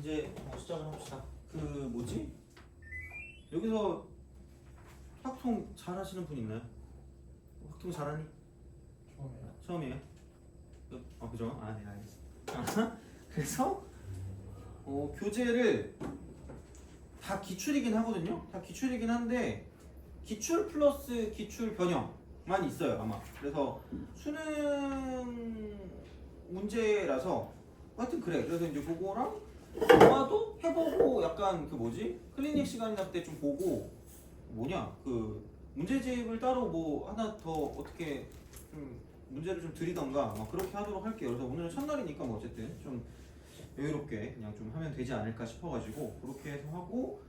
이제 시작을 합시다. 그 뭐지? 여기서 확통 잘 하시는 분 있나요? 확통 잘하니? 처음이에요. 처음이에요? 그죠? 아, 네, 알겠습니다. 그래서 교재를 다 기출이긴 하거든요. 다 기출이긴 한데 기출 플러스 기출 변형만 있어요 아마. 그래서 수능 문제라서 하여튼 그래. 그래서 이제 그거랑 아마도 해보고 약간 그 뭐지? 클리닉 시간이나 때 좀 보고 뭐냐 그 문제집을 따로 뭐 하나 더 어떻게 좀 문제를 좀 드리던가 막 그렇게 하도록 할게요. 그래서 오늘은 첫날이니까 뭐 어쨌든 좀 여유롭게 그냥 좀 하면 되지 않을까 싶어가지고 그렇게 해서 하고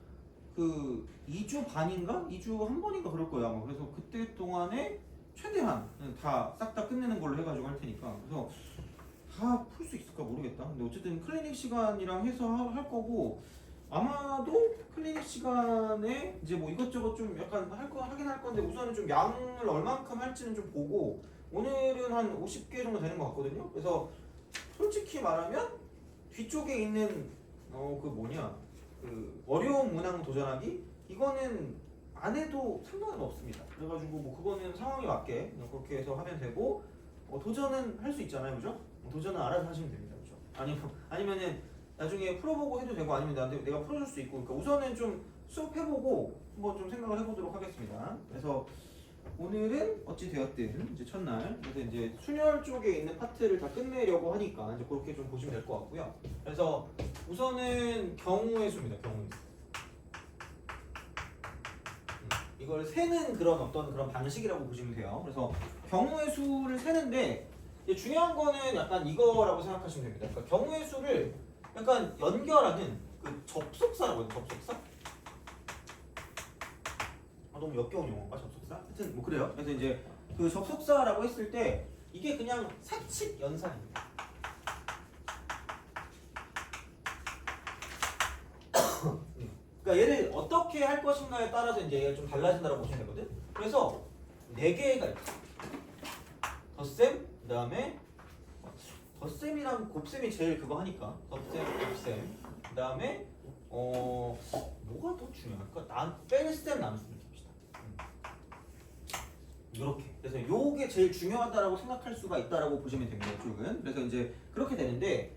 그 2주 반인가? 2주 한 번인가 그럴 거예요 아마. 그래서 그때 동안에 최대한 다 싹 다 끝내는 걸로 해가지고 할 테니까 그래서 다 풀 수 있을까 모르겠다. 근데 어쨌든 클리닉 시간이랑 해서 할 거고 아마도 클리닉 시간에 이제 뭐 이것저것 좀 약간 하긴 할 건데 우선은 좀 양을 얼만큼 할지는 좀 보고 오늘은 한 50개 정도 되는 것 같거든요. 그래서 솔직히 말하면 뒤쪽에 있는 그 뭐냐 그 어려운 문항 도전하기 이거는 안 해도 상관은 없습니다. 그래가지고 뭐 그거는 상황에 맞게 그냥 그렇게 해서 하면 되고 도전은 할 수 있잖아요, 그죠? 도전은 알아서 하시면 됩니다, 그죠? 아니면은 나중에 풀어보고 해도 되고 아니면 나한테 내가 풀어줄 수 있고 그러니까 우선은 좀 수업해보고 한번 좀 생각을 해보도록 하겠습니다. 그래서 오늘은 어찌 되었든 이제 첫날 그래서 이제 순열 쪽에 있는 파트를 다 끝내려고 하니까 이제 그렇게 좀 보시면 될 것 같고요. 그래서 우선은 경우의 수입니다. 경우의 수. 이걸 세는 그런 방식이라고 보시면 돼요. 그래서 경우의 수를 세는데 이제 중요한 거는 약간 이거라고 생각하시면 됩니다. 그러니까 경우의 수를 약간 연결하는 그 접속사라고 해요. 접속사? 너무 역겨운 용어인가 접속사? 하여튼 뭐 그래요. 그래서 이제 그 접속사라고 했을 때 이게 그냥 사칙 연산입니다. 그러니까 얘를 어떻게 할 것인가에 따라서 이제 얘가 좀 달라진다고 보시면 되거든. 그래서 4개가 있어. 덧셈, 그 다음에 덧셈이랑 곱셈이 제일 그거 하니까 덧셈, 곱셈. 그 다음에 뭐가 더 중요할까? 뺄셈, 남셈 이렇게 봅시다. 이렇게. 그래서 요게 제일 중요하다라고 생각할 수가 있다라고 보시면 됩니다. 이쪽은. 그래서 이제 그렇게 되는데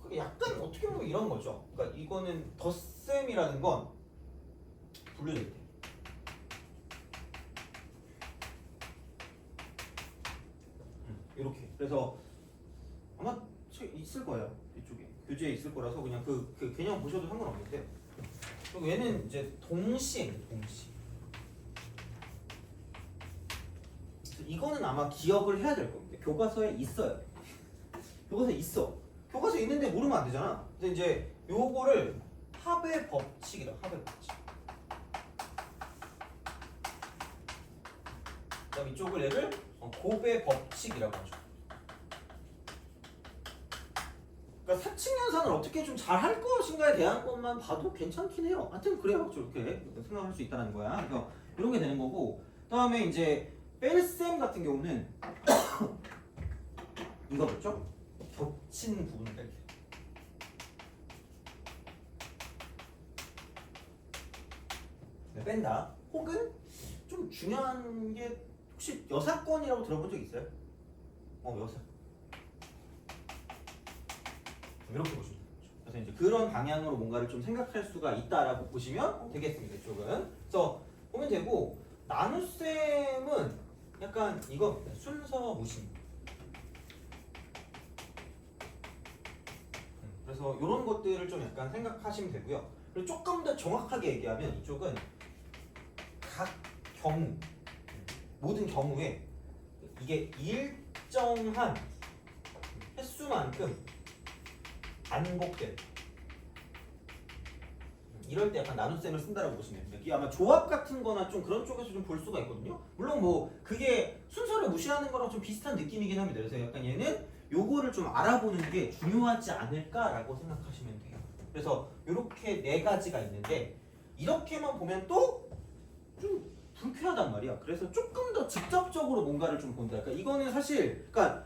그게 약간 어떻게 보면 이런 거죠. 그러니까 이거는 덧셈이라는 건 분류될 때. 이렇게. 그래서 아마 있을 거예요. 이쪽에 교재에 있을 거라서 그냥 그 개념 보셔도 상관없는데. 그리고 얘는 이제 동시입니다. 동시. 이거는 아마 기억을 해야 될 겁니다. 교과서에 있어요. 교과서에 있어. 교과서에 있는데 모르면 안 되잖아. 그래서 이제 요거를 합의 법칙이라 합의 법칙. 그다음 이쪽을 얘를 곱의 법칙이라고 하죠. 그러니까 사칙연산을 어떻게 좀 잘 할 것인가에 대한 것만 봐도 괜찮긴 해요. 하여튼 그래요. 저렇게 생각할 수 있다는 거야. 그래서 이런 게 되는 거고. 그다음에 이제 뺄셈 같은 경우는 이거겠죠? 겹친 부분을 뺄게요. 뺀다. 혹은 좀 중요한 게 혹시 여사건이라고 들어본 적 있어요? 여사. 이렇게 보시면 되죠. 그래서 이제 그런 방향으로 뭔가를 좀 생각할 수가 있다라고 보시면 되겠습니다. 이쪽은. 그래서 보면 되고 나눗셈은 약간 이겁니다. 순서 무시입니다. 그래서 이런 것들을 좀 약간 생각하시면 되고요. 그리고 조금 더 정확하게 얘기하면 이쪽은 각 경우, 모든 경우에 이게 일정한 횟수만큼 반복된 이럴 때 약간 나눗셈을 쓴다라고 보시면 됩니다. 이게 아마 조합 같은 거나 좀 그런 쪽에서 좀 볼 수가 있거든요. 물론 뭐 그게 순서를 무시하는 거랑 좀 비슷한 느낌이긴 합니다. 그래서 약간 얘는 요거를 좀 알아보는 게 중요하지 않을까라고 생각하시면 돼요. 그래서 이렇게 4가지가 있는데 이렇게만 보면 또 좀 불쾌하단 말이야. 그래서 조금 더 직접적으로 뭔가를 좀 본다. 그러니까 이거는 사실 그러니까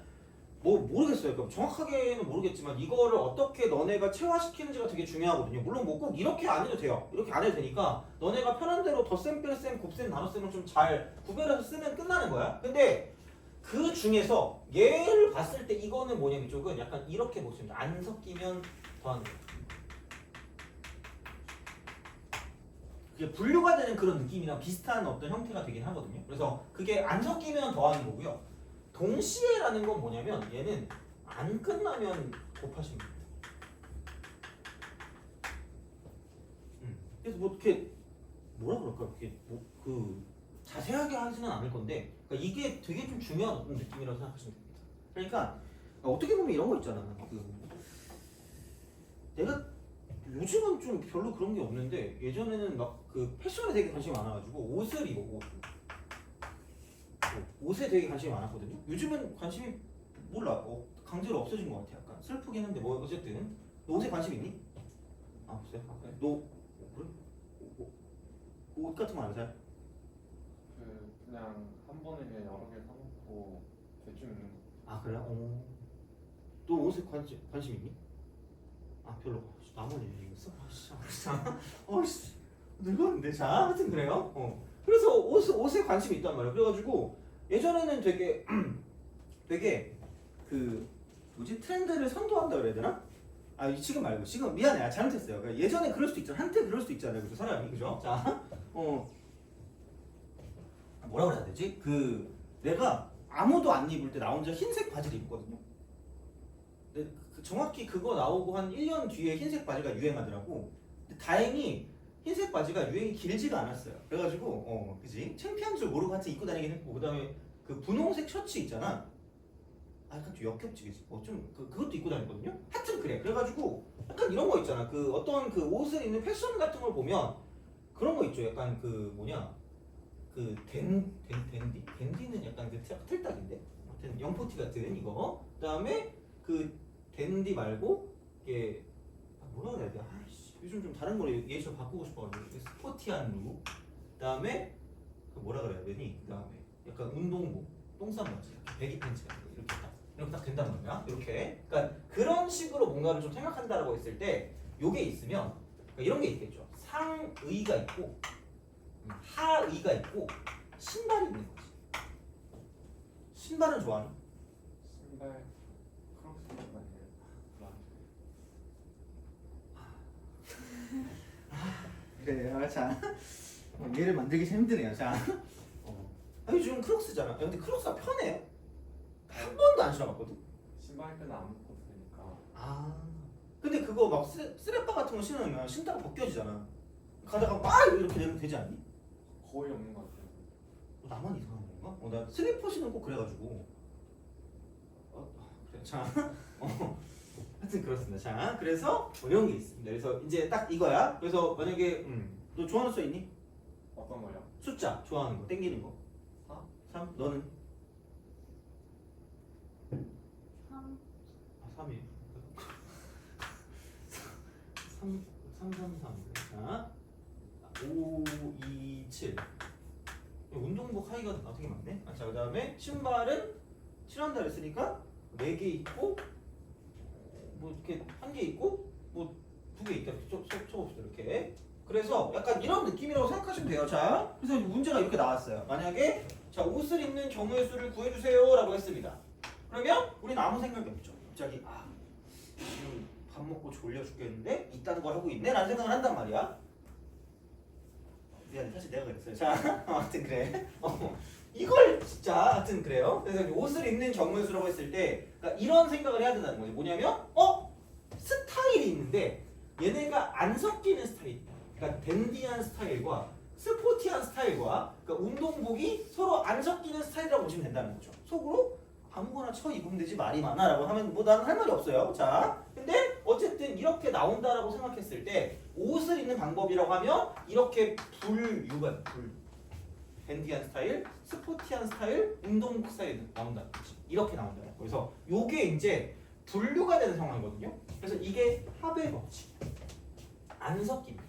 뭐 모르겠어요. 그러니까 정확하게는 모르겠지만 이거를 어떻게 너네가 체화시키는지가 되게 중요하거든요. 물론 뭐 꼭 이렇게 안 해도 돼요. 이렇게 안 해도 되니까 너네가 편한 대로 덧셈, 뺄셈, 곱셈, 나눗셈을 좀 잘 구별해서 쓰면 끝나는 거야. 근데 그 중에서 얘를 봤을 때 이거는 뭐냐면 이쪽은 약간 이렇게 보시면 돼. 안 섞이면 더하는 거야. 그게 분류가 되는 그런 느낌이랑 비슷한 어떤 형태가 되긴 하거든요. 그래서 그게 안 섞이면 더하는 거고요. 동시에라는 건 뭐냐면 얘는 안 끝나면 곱하시면 됩니다. 그래서 뭐 이렇게 뭐라 그럴까 이렇게 뭐 그 자세하게 하지는 않을 건데 그러니까 이게 되게 좀 중요한 어떤 느낌이라고 생각하시면 됩니다. 그러니까 어떻게 보면 이런 거 있잖아. 그 내가 요즘은 좀 별로 그런 게 없는데 예전에는 막 그 패션에 되게 관심이 많아가지고 옷을 입고 옷에 되게 관심이 많았거든요. 요즘은 관심이 몰라. 강제로 없어진 것 같아. 약간 슬프긴 한데 뭐 어쨌든 너 옷에 관심 있니? 아 없어요? 아, 그래? 너 그래? 옷 같은 거 안 사요? 그냥 한 번에 그냥 여러 개 사놓고 대충 입는 거. 아 그래요? 너 옷에 관심 있니? 아 별로. 나머지 얘기했어? 아씨 어씨 늙었는데 자 하여튼 그래요. 그래서 옷에 관심이 있단 말이야. 그래가지고 예전에는 되게 되게 그 뭐지 트렌드를 선도한다 그래야 되나? 아 지금 말고 지금 미안해 잘못했어요. 그러니까 예전에 그럴 수도 있잖아. 한때 그럴 수도 있잖아요. 그죠 사람이 그죠? 자 뭐라 그래야 되지? 그 내가 아무도 안 입을 때 나 혼자 흰색 바지를 입거든요. 근데 정확히 그거 나오고 한 1년 뒤에 흰색 바지가 유행하더라고. 근데 다행히 흰색 바지가 유행이 길지가 않았어요. 그래가지고 그지? 창피한 줄 모르고 하여튼 입고 다니긴 했고 그다음에 그 분홍색 셔츠 있잖아. 아 약간 좀 역겹지겠지. 좀 그것도 입고 다녔거든요. 하여튼 그래. 그래가지고 약간 이런 거 있잖아. 그 어떤 그 옷을 입는 패션 같은 걸 보면 그런 거 있죠. 약간 그 뭐냐 그 댄디는 약간 그 틀딱인데. 아무튼 영포티 같은 이거. 그다음에 그 댄디 말고 이게 뭐라 그래야 돼? 아이씨 요즘 좀 다른 거로 예시로 바꾸고 싶어가지고 스포티한 룩. 그다음에 그 뭐라 그래야 되니? 그다음에 약간 운동복, 똥싼 바지, 배기 팬츠 같은 거 이렇게 딱 된단 말이야. 이렇게. 그러니까 그런 식으로 뭔가를 좀 생각한다라고 했을 때 요게 있으면 그러니까 이런 게 있겠죠. 상의가 있고 하의가 있고 신발이 있는 거지. 신발은 좋아하니? 신발 크록스 아니에요? 그래요. 자 얘를 만들기 힘드네요. 자 요즘 크록스잖아. 근데 크록스가 편해요. 한 번도 안 신어봤거든. 신발 때는 안 먹고 쓰니까. 아 근데 그거 막 쓰레빠 같은 거 신으면 신다가 벗겨지잖아. 가다가 막 이렇게 되면 되지 않니? 거의 없는 것 같아요. 나만 이상한 건가? 나 슬리퍼 신은 꼭 그래가지고. 그래. 자, 하여튼 그렇습니다. 자, 그래서 이런 게 있습니다. 그래서 이제 딱 이거야. 그래서 만약에 너 좋아하는 숫자 있니? 어떤 거요? 숫자 좋아하는 거, 땡기는 거. 4? 3? 너는? 3. 아, 3이에요. 3, 3, 3, 3. 자, 5, 2, 7. 운동복 하의가 되게 많네. 자, 그 다음에 신발은 싫어한다 그랬으니까 4개 있고 뭐 이렇게 1개 있고 뭐 2개 있다 이렇게 쳐봅시다 이렇게. 그래서 약간 이런 느낌이라고 생각하시면 돼요. 자, 그래서 문제가 이렇게 나왔어요. 만약에 자 옷을 입는 경우의 수를 구해주세요라고 했습니다. 그러면 우리는 아무 생각이 없죠. 갑자기 지금 밥 먹고 졸려 죽겠는데 이딴 걸 하고 있네라는 생각을 한단 말이야. 미안해 사실 내가 그랬어요. 자 아무튼 그래. 이걸 진짜 하여튼 그래요. 그래서 옷을 입는 경우의 수라고 했을 때 그러니까 이런 생각을 해야 된다는 거지. 뭐냐면 스타일이 있는데 얘네가 안 섞이는 스타일. 그러니까 댄디한 스타일과 스포티한 스타일과 그러니까 운동복이 서로 안 섞이는 스타일이라고 보시면 된다는 거죠. 속으로 아무거나 쳐 입으면 되지 말이 많아라고 하면 뭐 나는 할 말이 없어요. 자, 근데 어쨌든 이렇게 나온다라고 생각했을 때 옷을 입는 방법이라고 하면 이렇게 분류가 댄디한 스타일, 스포티한 스타일, 운동복 스타일 나온다는 거지. 이렇게 나온다는 거예요. 그래서 요게 이제 분류가 되는 상황이거든요. 그래서 이게 합의 법칙. 안 섞입니다.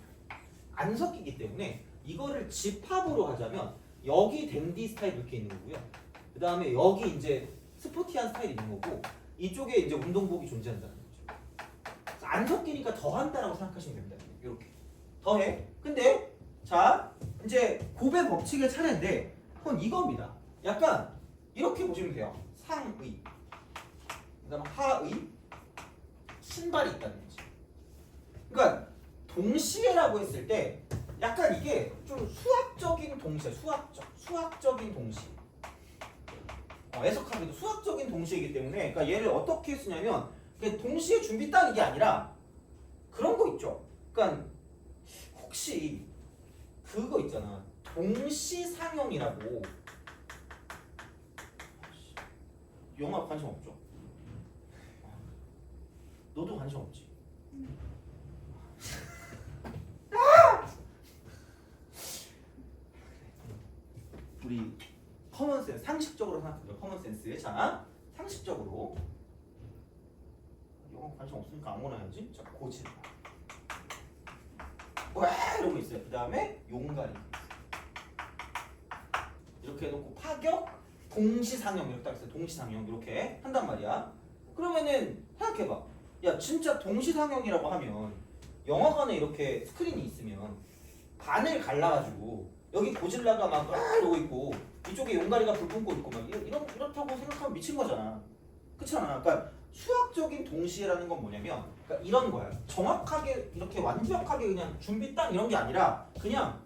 안 섞이기 때문에 이거를 집합으로 하자면 여기 댄디 스타일 이렇게 있는 거고요. 그 다음에 여기 이제 스포티한 스타일이 있는 거고 이쪽에 이제 운동복이 존재한다는 거죠. 안 섞이니까 더한다라고 생각하시면 됩니다. 이렇게 더해. 근데 자 이제 곱의 법칙의 차례인데 그건 이겁니다. 약간 이렇게 보시면 돼요. 상의, 그다음 하의, 신발이 있다는 거지. 그러니까 동시에라고 했을 때 약간 이게 좀 수학적인 동시에, 수학적인 동시에. 해석하기도 수학적인 동시이기 때문에 그러니까 얘를 어떻게 쓰냐면 동시에 준비 딱 이게 아니라 그런 거 있죠. 그러니까 혹시 그거 있잖아. 동시상영이라고. 영화 관심 없죠? 너도 관심 없지? 우리 커먼센스, 상식적으로 생각해보자. 커먼센스. 자, 상식적으로 영어 관심 없으니까 아무거나 해야지. 자, 고칠. 와 이러고 있어요. 그 다음에 용가리. 이렇게 해놓고 파격, 동시상영 이렇게 딱 있어요. 동시상영 이렇게 한단 말이야. 그러면은 생각해봐. 야 진짜 동시상영이라고 하면 영화관에 이렇게 스크린이 있으면 반을 갈라가지고 여기 고질라가 막 이러고 있고 이쪽에 용가리가 불 뿜고 있고 막 이렇다고 생각하면 미친 거잖아. 그렇지 않아? 그러니까 수학적인 동시에라는 건 뭐냐면 그러니까 이런 거야. 정확하게 이렇게 완벽하게 그냥 준비 딱 이런 게 아니라 그냥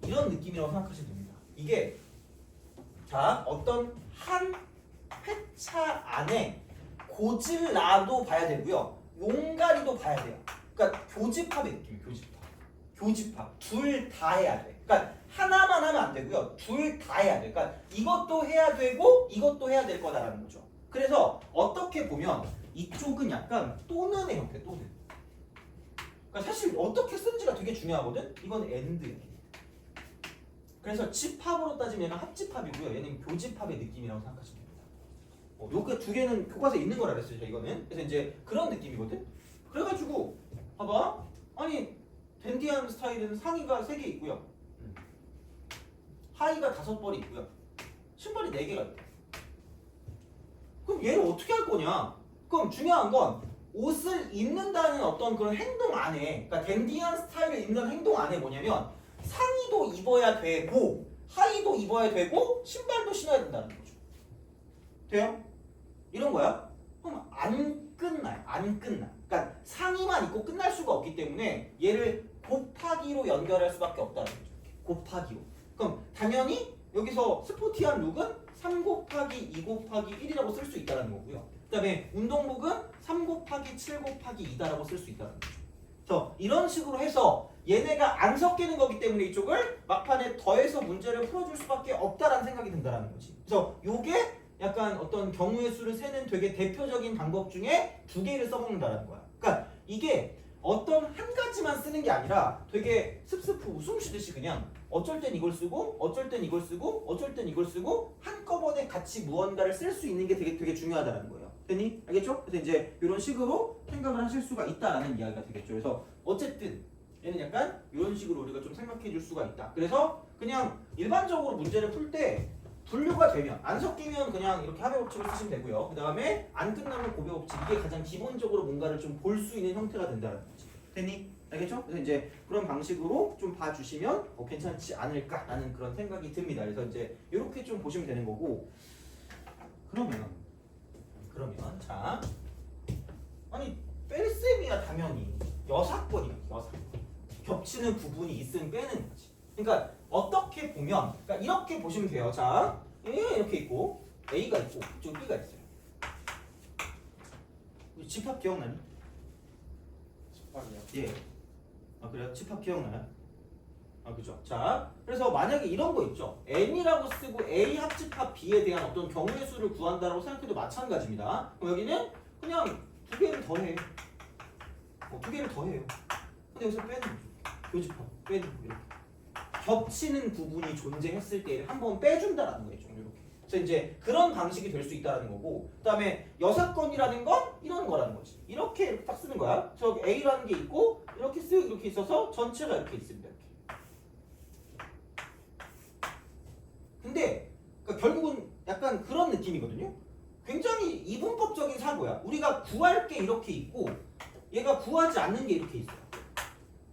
이런 느낌이라고 생각하시면 됩니다. 이게 자 어떤 한 회차 안에 고질라도 봐야 되고요. 용가리도 봐야 돼요. 그러니까 교집합의 느낌이에요. 교집합. 둘 다 해야 돼. 그러니까 하나만 하면 안 되고요. 둘 다 해야 돼. 그러니까 이것도 해야 되고 이것도 해야 될 거다라는 거죠. 그래서 어떻게 보면 이쪽은 약간 또는의 형태, 또는. 그러니까 사실 어떻게 쓰는지가 되게 중요하거든. 이건 AND야. 그래서 집합으로 따지면 얘는 합집합이고요. 얘는 교집합의 느낌이라고 생각하시면 됩니다. 요게 두 개는 교과서에 있는 거라 그랬어요. 이거는. 그래서 이제 그런 느낌이거든. 그래가지고 봐봐. 아니 댄디한 스타일은 상의가 3개 있고요. 하의가 5벌이 있고요. 신발이 4개가 있다. 그럼 얘를 어떻게 할 거냐? 그럼 중요한 건 옷을 입는다는 어떤 그런 행동 안에, 그러니까 댄디한 스타일을 입는 행동 안에 뭐냐면 상의도 입어야 되고 하의도 입어야 되고 신발도 신어야 된다는 거죠. 돼요? 이런 거야? 그럼 안 끝나요. 안 끝나. 그러니까 상의만 입고 끝날 수가 없기 때문에 얘를 곱하기로 연결할 수밖에 없다는 거죠. 곱하기로. 그럼 당연히 여기서 스포티한 룩은 3 곱하기 2 곱하기 1이라고 쓸 수 있다는 거고요. 그 다음에 운동복은 3 곱하기 7 곱하기 2다라고 쓸 수 있다는 거죠. 그래서 이런 식으로 해서 얘네가 안 섞이는 거기 때문에 이쪽을 막판에 더해서 문제를 풀어줄 수밖에 없다라는 생각이 든다는 거지. 그래서 요게 약간 어떤 경우의 수를 세는 되게 대표적인 방법 중에 2개를 써먹는다는 거야. 그러니까 이게 어떤 한 가지만 쓰는 게 아니라 되게 습습 웃음 쉬듯이 그냥 어쩔 땐 이걸 쓰고 어쩔 땐 이걸 쓰고 어쩔 땐 이걸 쓰고 한꺼번에 같이 무언가를 쓸 수 있는 게 되게 중요하다는 거예요. 됐니? 알겠죠? 그래서 이제 이런 식으로 생각을 하실 수가 있다라는 이야기가 되겠죠. 그래서 어쨌든 얘는 약간 이런 식으로 우리가 좀 생각해 줄 수가 있다. 그래서 그냥 일반적으로 문제를 풀 때 분류가 되면 안 섞이면 그냥 이렇게 합의 법칙을 쓰시면 되고요. 그 다음에 안 끝나면 고배 법칙. 이게 가장 기본적으로 뭔가를 좀 볼 수 있는 형태가 된다는 거지. 됐니? 알겠죠? 그래서 이제 그런 방식으로 좀 봐주시면 괜찮지 않을까라는 그런 생각이 듭니다. 그래서 이제 이렇게 좀 보시면 되는 거고. 그러면 자 아니 뺄셈이야 당연히 여사건이야. 여사건. 겹치는 부분이 있으면 빼는 거지. 그러니까 어떻게 보면 그러니까 이렇게 보시면 돼요. 자 이렇게 있고 A가 있고 이쪽 B가 있어요. 집합 기억나니? 집합이요? 예. 아 그래요? 집합 기억나요? 아 그죠. 자 그래서 만약에 이런 거 있죠. N이라고 쓰고 A 합집합 B에 대한 어떤 경우의 수를 구한다라고 생각해도 마찬가지입니다. 그럼 여기는 그냥 2개를 더해. 2개를 더해요. 근데 여기서 빼는 거죠. 교집합 빼는 거 이렇게. 겹치는 부분이 존재했을 때 한번 빼준다라는 거예요. 좀 이렇게. 그래서 이제 그런 방식이 될 수 있다라는 거고, 그다음에 여사건이라는 건 이런 거라는 거지. 이렇게 딱 쓰는 거야. 저 A라는 게 있고 이렇게 쓱 이렇게 있어서 전체가 이렇게 있습니다. 이렇게. 근데 그러니까 결국은 약간 그런 느낌이거든요. 굉장히 이분법적인 사고야. 우리가 구할 게 이렇게 있고 얘가 구하지 않는 게 이렇게 있어요.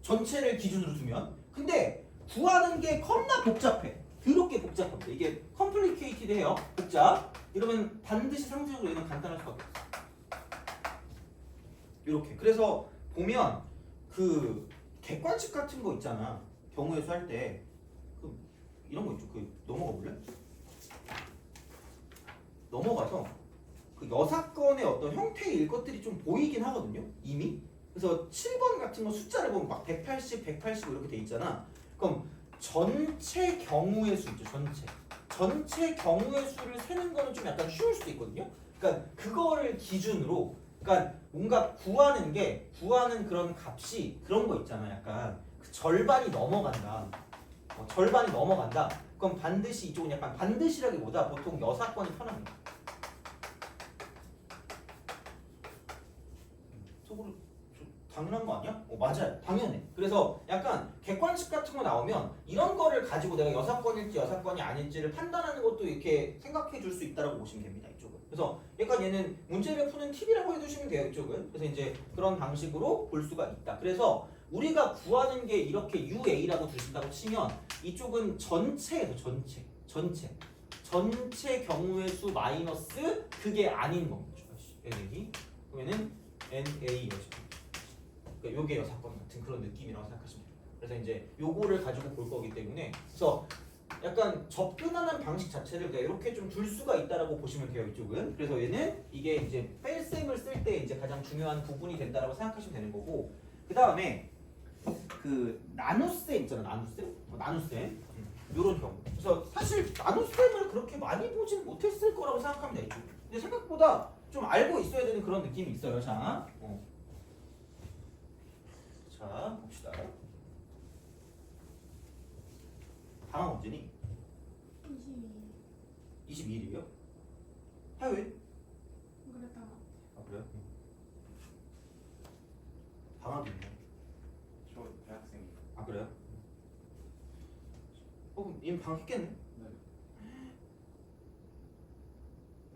전체를 기준으로 두면. 근데 구하는 게 겁나 복잡해. 더럽게 복잡합니다. 이게 컴플리케이티드해요. 복잡. 이러면 반드시 상대적으로 얘는 간단할 수밖에 없어. 이렇게. 그래서 보면 그 객관식 같은 거 있잖아. 경우의 수 할 때 이런 거 있죠. 넘어가 볼래? 넘어가서 그 여사건의 어떤 형태의 것들이 좀 보이긴 하거든요. 이미. 그래서 7번 같은 거 숫자를 보면 막 180, 180 이렇게 돼 있잖아. 그럼 전체 경우의 수 있죠. 전체 경우의 수를 세는 거는 좀 약간 쉬울 수도 있거든요. 그러니까 그거를 기준으로 그러니까 뭔가 구하는 그런 값이 그런 거 있잖아. 약간 그 절반이 넘어간다. 절반이 넘어간다. 그럼 반드시 이쪽은 약간 반드시라기보다 보통 여사건이 편합니다. 속으로 당연한 거 아니야? 맞아요. 당연해. 그래서 약간 객관식 같은 거 나오면 이런 거를 가지고 내가 여사건일지 여사건이 아닐지를 판단하는 것도 이렇게 생각해 줄 수 있다고 보시면 됩니다. 이쪽은. 그래서 약간 얘는 문제를 푸는 팁이라고 해두시면 돼요. 이쪽은. 그래서 이제 그런 방식으로 볼 수가 있다. 그래서 우리가 구하는 게 이렇게 UA라고 두신다고 치면 이쪽은 전체에서 전체 경우의 수 마이너스 그게 아닌 겁니다. NA 그러면은 NA 그러니까 요게 여사건 같은 그런 느낌이라고 생각하시면 돼요. 그래서 이제 요거를 가지고 볼 거기 때문에 그래서 약간 접근하는 방식 자체를 이렇게 좀 둘 수가 있다라고 보시면 돼요. 이쪽은. 그래서 얘는 이게 이제 뺄셈을 쓸 때 이제 가장 중요한 부분이 된다라고 생각하시면 되는 거고 그 다음에 그 나눗셈 있잖아. 나눗셈 요런 경우. 그래서 사실 나눗셈을 그렇게 많이 보진 못했을 거라고 생각합니다. 이쪽. 근데 생각보다 좀 알고 있어야 되는 그런 느낌이 있어요. 자, 자 봅시다. 방학 언제니? 22일이에요? 화요일? 그랬던 것 아 그래요? 방학이 있네. 저 대학생이에요. 아 그래요? 그럼 이미 방학했겠네? 네.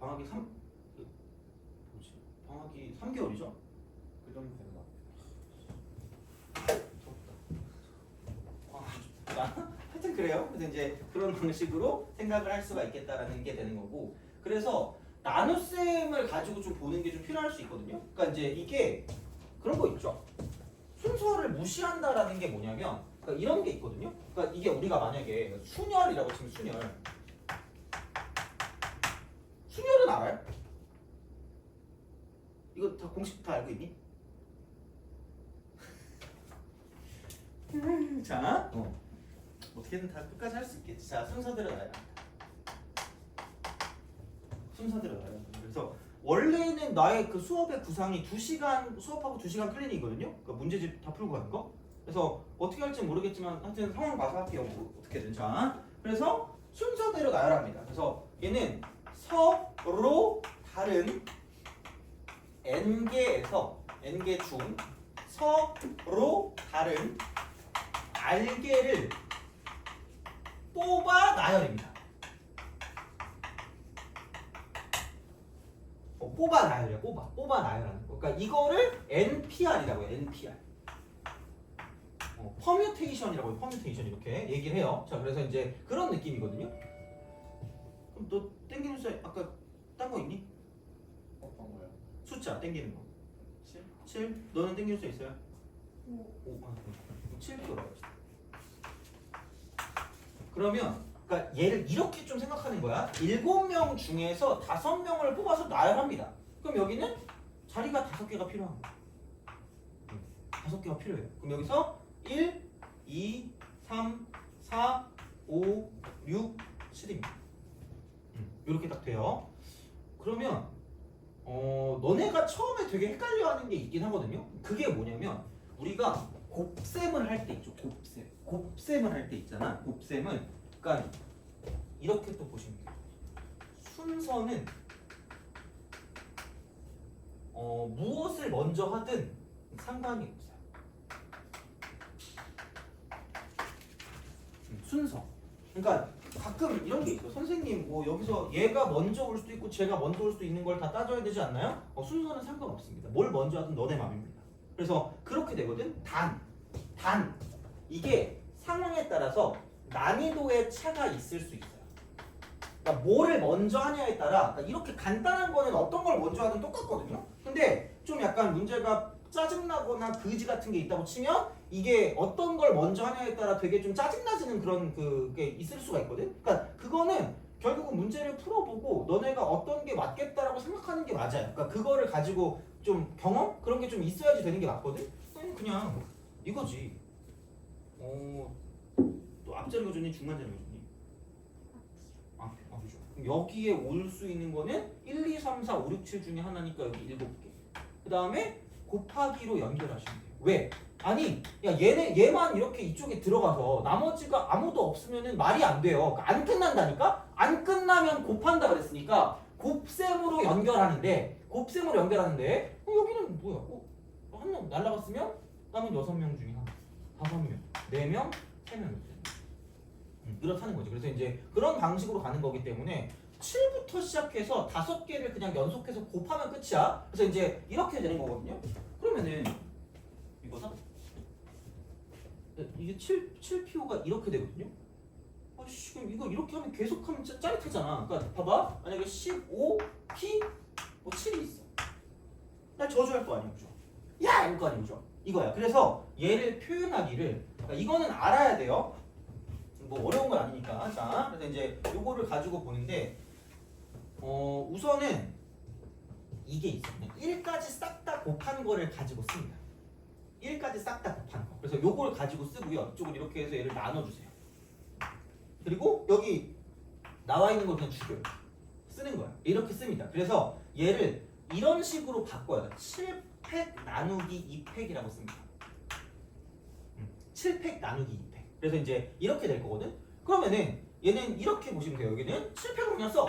방학이 3개월이죠? 그 정도 되는 것 덥다. 하여튼 그래요. 그래서 이제 그런 방식으로 생각을 할 수가 있겠다라는 게 되는 거고. 그래서 나눗셈을 가지고 좀 보는 게 좀 필요할 수 있거든요. 그러니까 이제 이게 그런 거 있죠. 순서를 무시한다라는 게 뭐냐면 그러니까 이런 게 있거든요. 그러니까 이게 우리가 만약에 순열이라고 치면 순열은 알아요? 이거 다 공식 다 알고 있니? 자, 어떻게든 다 끝까지 할 수 있겠지. 자, 순서대로 나야. 그래서 원래는 나의 그 수업의 구상이 2시간 수업하고 2시간 클리닉이거든요. 그러니까 문제집 다 풀고 가는 거. 그래서 어떻게 할지 모르겠지만 하여튼 상황 봐서 할게요. 어떻게든. 자, 그래서 순서대로 나열합니다. 그래서 얘는 서로 다른 n개에서 n개 중 서로 다른 알개를 뽑아 나열입니다. 뽑아 나열이야. 뽑아 나열하는 거. 그러니까 이거를 NPR이라고 해요. NPR. 퍼뮤테이션이라고 해요. 퍼뮤테이션 이렇게 얘기를 해요. 자, 그래서 이제 그런 느낌이거든요. 그럼 너 땡기는 숫자 아까 딴 거 있니? 어떤 거요? 숫자 땡기는 거. 7? 7. 너는 땡기는 숫자 있어요? 5. 7 들어갑시다. 그러면 그러니까 얘를 이렇게 좀 생각하는 거야. 7명 중에서 5명을 뽑아서 나열합니다. 그럼 여기는 자리가 5개가 필요한 거야. 5개가 필요해요. 그럼 여기서 1, 2, 3, 4, 5, 6, 7입니다. 이렇게 딱 돼요. 그러면 너네가 처음에 되게 헷갈려하는 게 있긴 하거든요. 그게 뭐냐면 우리가 곱셈을 할 때 있죠. 곱셈을 할 때 있잖아. 곱셈은 그러니까 이렇게 또 보시면 돼요. 순서는 무엇을 먼저 하든 상관이 없어요. 순서. 그러니까 가끔 이런 게 있어. 선생님 뭐 여기서 얘가 먼저 올 수도 있고 쟤가 먼저 올 수도 있는 걸 다 따져야 되지 않나요? 순서는 상관없습니다. 뭘 먼저 하든 너네 맘입니다. 그래서 그렇게 되거든. 단 이게 상황에 따라서 난이도의 차가 있을 수 있어요. 그러니까 뭐를 먼저 하냐에 따라 그러니까 이렇게 간단한 거는 어떤 걸 먼저 하든 똑같거든요. 근데 좀 약간 문제가 짜증나거나 그지 같은 게 있다고 치면 이게 어떤 걸 먼저 하냐에 따라 되게 좀 짜증나지는 그런 그게 있을 수가 있거든. 그러니까 그거는 결국은 문제를 풀어보고 너네가 어떤 게 맞겠다라고 생각하는 게 맞아요. 그러니까 그거를 가지고 좀 경험 그런 게 좀 있어야지 되는 게 맞거든. 그냥 이거지. 또 앞자리가 좋니 중간자리가 좋니? 그죠. 그럼 여기에 올 수 있는 거는 1, 2, 3, 4, 5, 6, 7 중에 하나니까 여기 7개. 그 다음에 곱하기로 연결하시면 돼요. 왜? 아니, 야 얘만 이렇게 이쪽에 들어가서 나머지가 아무도 없으면은 말이 안 돼요. 그러니까 안 끝난다니까? 안 끝나면 곱한다 그랬으니까 곱셈으로 연결하는데 여기는 뭐야? 한 명 날라갔으면 남은 6명 중에 하나, 5명, 4명, 3명 이렇다는 거죠. 그래서 이제 그런 방식으로 가는 거기 때문에 7부터 시작해서 5개를 그냥 연속해서 곱하면 끝이야. 그래서 이제 이렇게 되는 거거든요. 그러면은 이거다. 이게 7PO가 이렇게 되거든요. 그럼 이거 이렇게 하면 계속하면 짜릿하잖아. 그러니까 봐봐. 만약에 15P 7이 있어. 나 저주할 거 아니야, 그죠? 야! 이럴 거 아니죠? 이거야. 그래서 얘를 표현하기를 그러니까 이거는 알아야 돼요. 뭐 어려운 건 아니니까. 자, 그래서 이제 요거를 가지고 보는데 우선은 이게 있어요. 1까지 싹 다 곱한 거를 가지고 씁니다. 1까지 싹 다 곱한 거. 그래서 요걸 가지고 쓰고요. 이쪽을 이렇게 해서 얘를 나눠주세요. 그리고 여기 나와 있는 걸 그냥 죽여요. 쓰는 거야. 이렇게 씁니다. 그래서 얘를 이런 식으로 바꿔야 돼. 7팩 나누기 2팩이라고 씁니다. 7팩 나누기 2팩. 그래서 이제 이렇게 될 거거든. 그러면은 얘는 이렇게 보시면 돼요. 여기는 7팩을 그냥 써.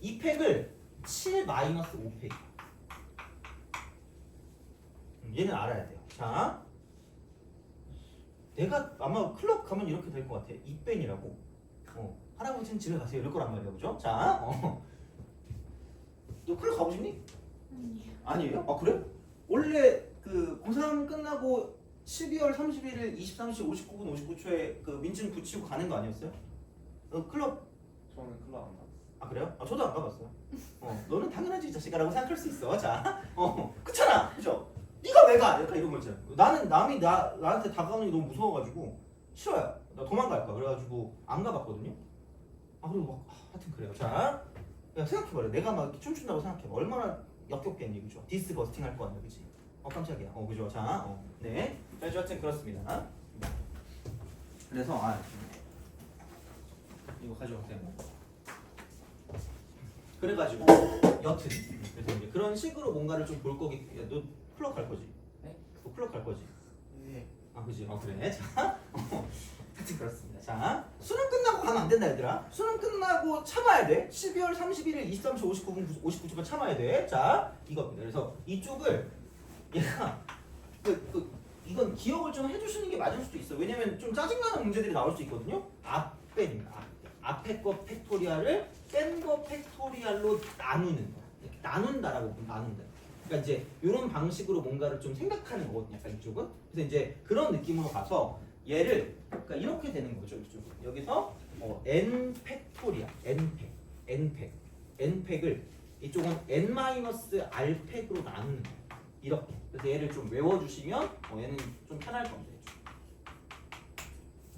2팩을 7 마이너스 5팩. 얘는 알아야 돼요. 자, 내가 아마 클럽 가면 이렇게 될 것 같아. 2뺀이라고. 할아버지는 집에 가세요. 이럴 거란 말이야, 그죠? 자, 너 클럽 가보셨니? 아니에요? 아 그래? 원래 그 고3 끝나고 12월 31일 23시 59분 59초에 그 민증 붙이고 가는 거 아니었어요? 클럽 저는 클럽 안 갔어요. 아 그래요? 저도 안 가봤어요. 너는 당연하지 이 자식아라고 생각할 수 있어. 자, 그렇잖아, 그죠? 네가 왜 가? 약간 이런 거 있잖아. 나는 남이 나한테 다가오는 게 너무 무서워가지고 싫어요. 나 도망갈까. 그래가지고 안 가봤거든요. 그리고 막 하여튼 그래요. 자, 야 생각해봐요. 내가 막 춤춘다고 생각해봐. 얼마나 역겹겠니, 그죠? 디스 버스팅 할 거 아니야, 그지? 깜짝이야. 그죠? 자, 네. 그래서 하여튼 그렇습니다. 그래서 이거 가져오세요. 그래가지고 여튼 그래서 이제 그런 식으로 뭔가를 좀 볼 거기. 야, 너 클럽 갈 거지? 네? 너 클럽 갈 거지? 네. 그지? 그래. 자, 하여튼 그렇습니다. 자, 수능 끝나고 가면 안 된다, 얘들아. 수능 끝나고 참아야 돼. 12월 31일 23시 59분 참아야 돼. 자, 이겁니다. 그래서 이쪽을 얘가 이건 기억을 좀 해주시는 게 맞을 수도 있어. 왜냐면 좀 짜증나는 문제들이 나올 수 있거든요. 앞배입니다. 앞에 거 팩토리얼을 뺀 거 팩토리얼로 나누는 거. 이렇게 나눈다라고 보면 나눈다. 그러니까 이제 이런 방식으로 뭔가를 좀 생각하는 거거든요. 약간 이쪽은. 그래서 이제 그런 느낌으로 가서 얘를 그러니까 이렇게 되는 거죠. 이쪽은. 여기서 n 팩토리얼, n 팩을 이쪽은 n 마이너스 r 팩으로 나누는 거예요. 이렇게. 그래서 얘를 좀 외워주시면 얘는 좀 편할 겁니다.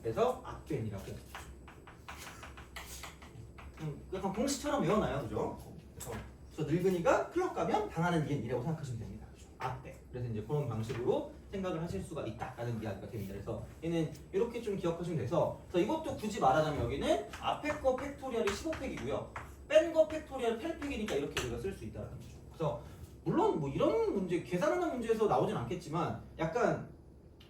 그래서 앞변이라고. 약간 공식처럼 외워놔요, 그죠? 그래서 늙은이가 클럽 가면 당하는 일이라고 생각하시면 됩니다. 그죠? 앞배. 그래서 이제 그런 방식으로 생각을 하실 수가 있다라는 이야기가 됩니다. 그래서 얘는 이렇게 좀 기억하시면 돼서 그래서 이것도 굳이 말하자면 여기는 앞에 거 팩토리얼이 15팩이고요. 뺀 거 팩토리얼 8팩이니까 이렇게 우리가 쓸 수 있다는 거죠. 그래서 물론 뭐 이런 문제 계산하는 문제에서 나오진 않겠지만 약간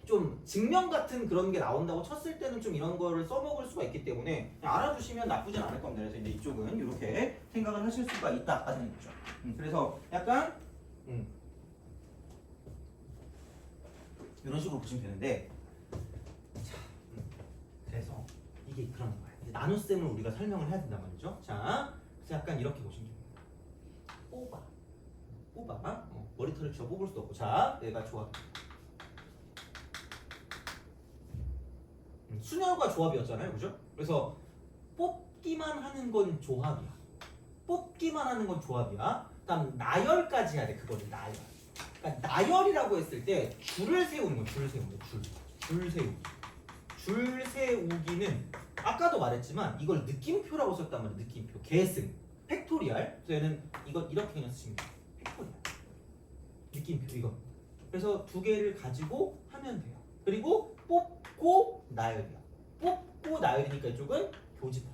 좀 증명 같은 그런 게 나온다고 쳤을 때는 좀 이런 거를 써먹을 수가 있기 때문에 그냥 알아두시면 나쁘진 않을 겁니다. 그래서 이제 이쪽은 이렇게 생각을 하실 수가 있다라는 거죠. 그래서 약간 이런 식으로 보시면 되는데 자, 그래서 이게 그런 거예요. 이제 나눗셈을 우리가 설명을 해야 된단 말이죠. 자, 그래서 약간 이렇게 보시면 됩니다. 뽑아. 머리털을 쥐어 뽑을 수도 없고. 자, 얘가 조합입니다. 순열과 조합이었잖아요, 그죠? 그래서 뽑기만 하는 건 조합이야. 뽑기만 하는 건 조합이야. 그다음 나열까지 해야 돼. 그거를 나열. 그러니까 나열이라고 했을 때 줄을 세우는 거, 줄 세우는 거, 줄 세우기. 줄 세우기는 아까도 말했지만 이걸 느낌표라고 썼단 말이야. 느낌표. 계승, 팩토리알. 그래서 얘는 이거 이렇게 그냥 쓰시면 돼요. 팩토리알. 느낌표 이거. 그래서 두 개를 가지고 하면 돼요. 그리고 뽑고 나열이야. 뽑고 나열이니까 이쪽은 교집합.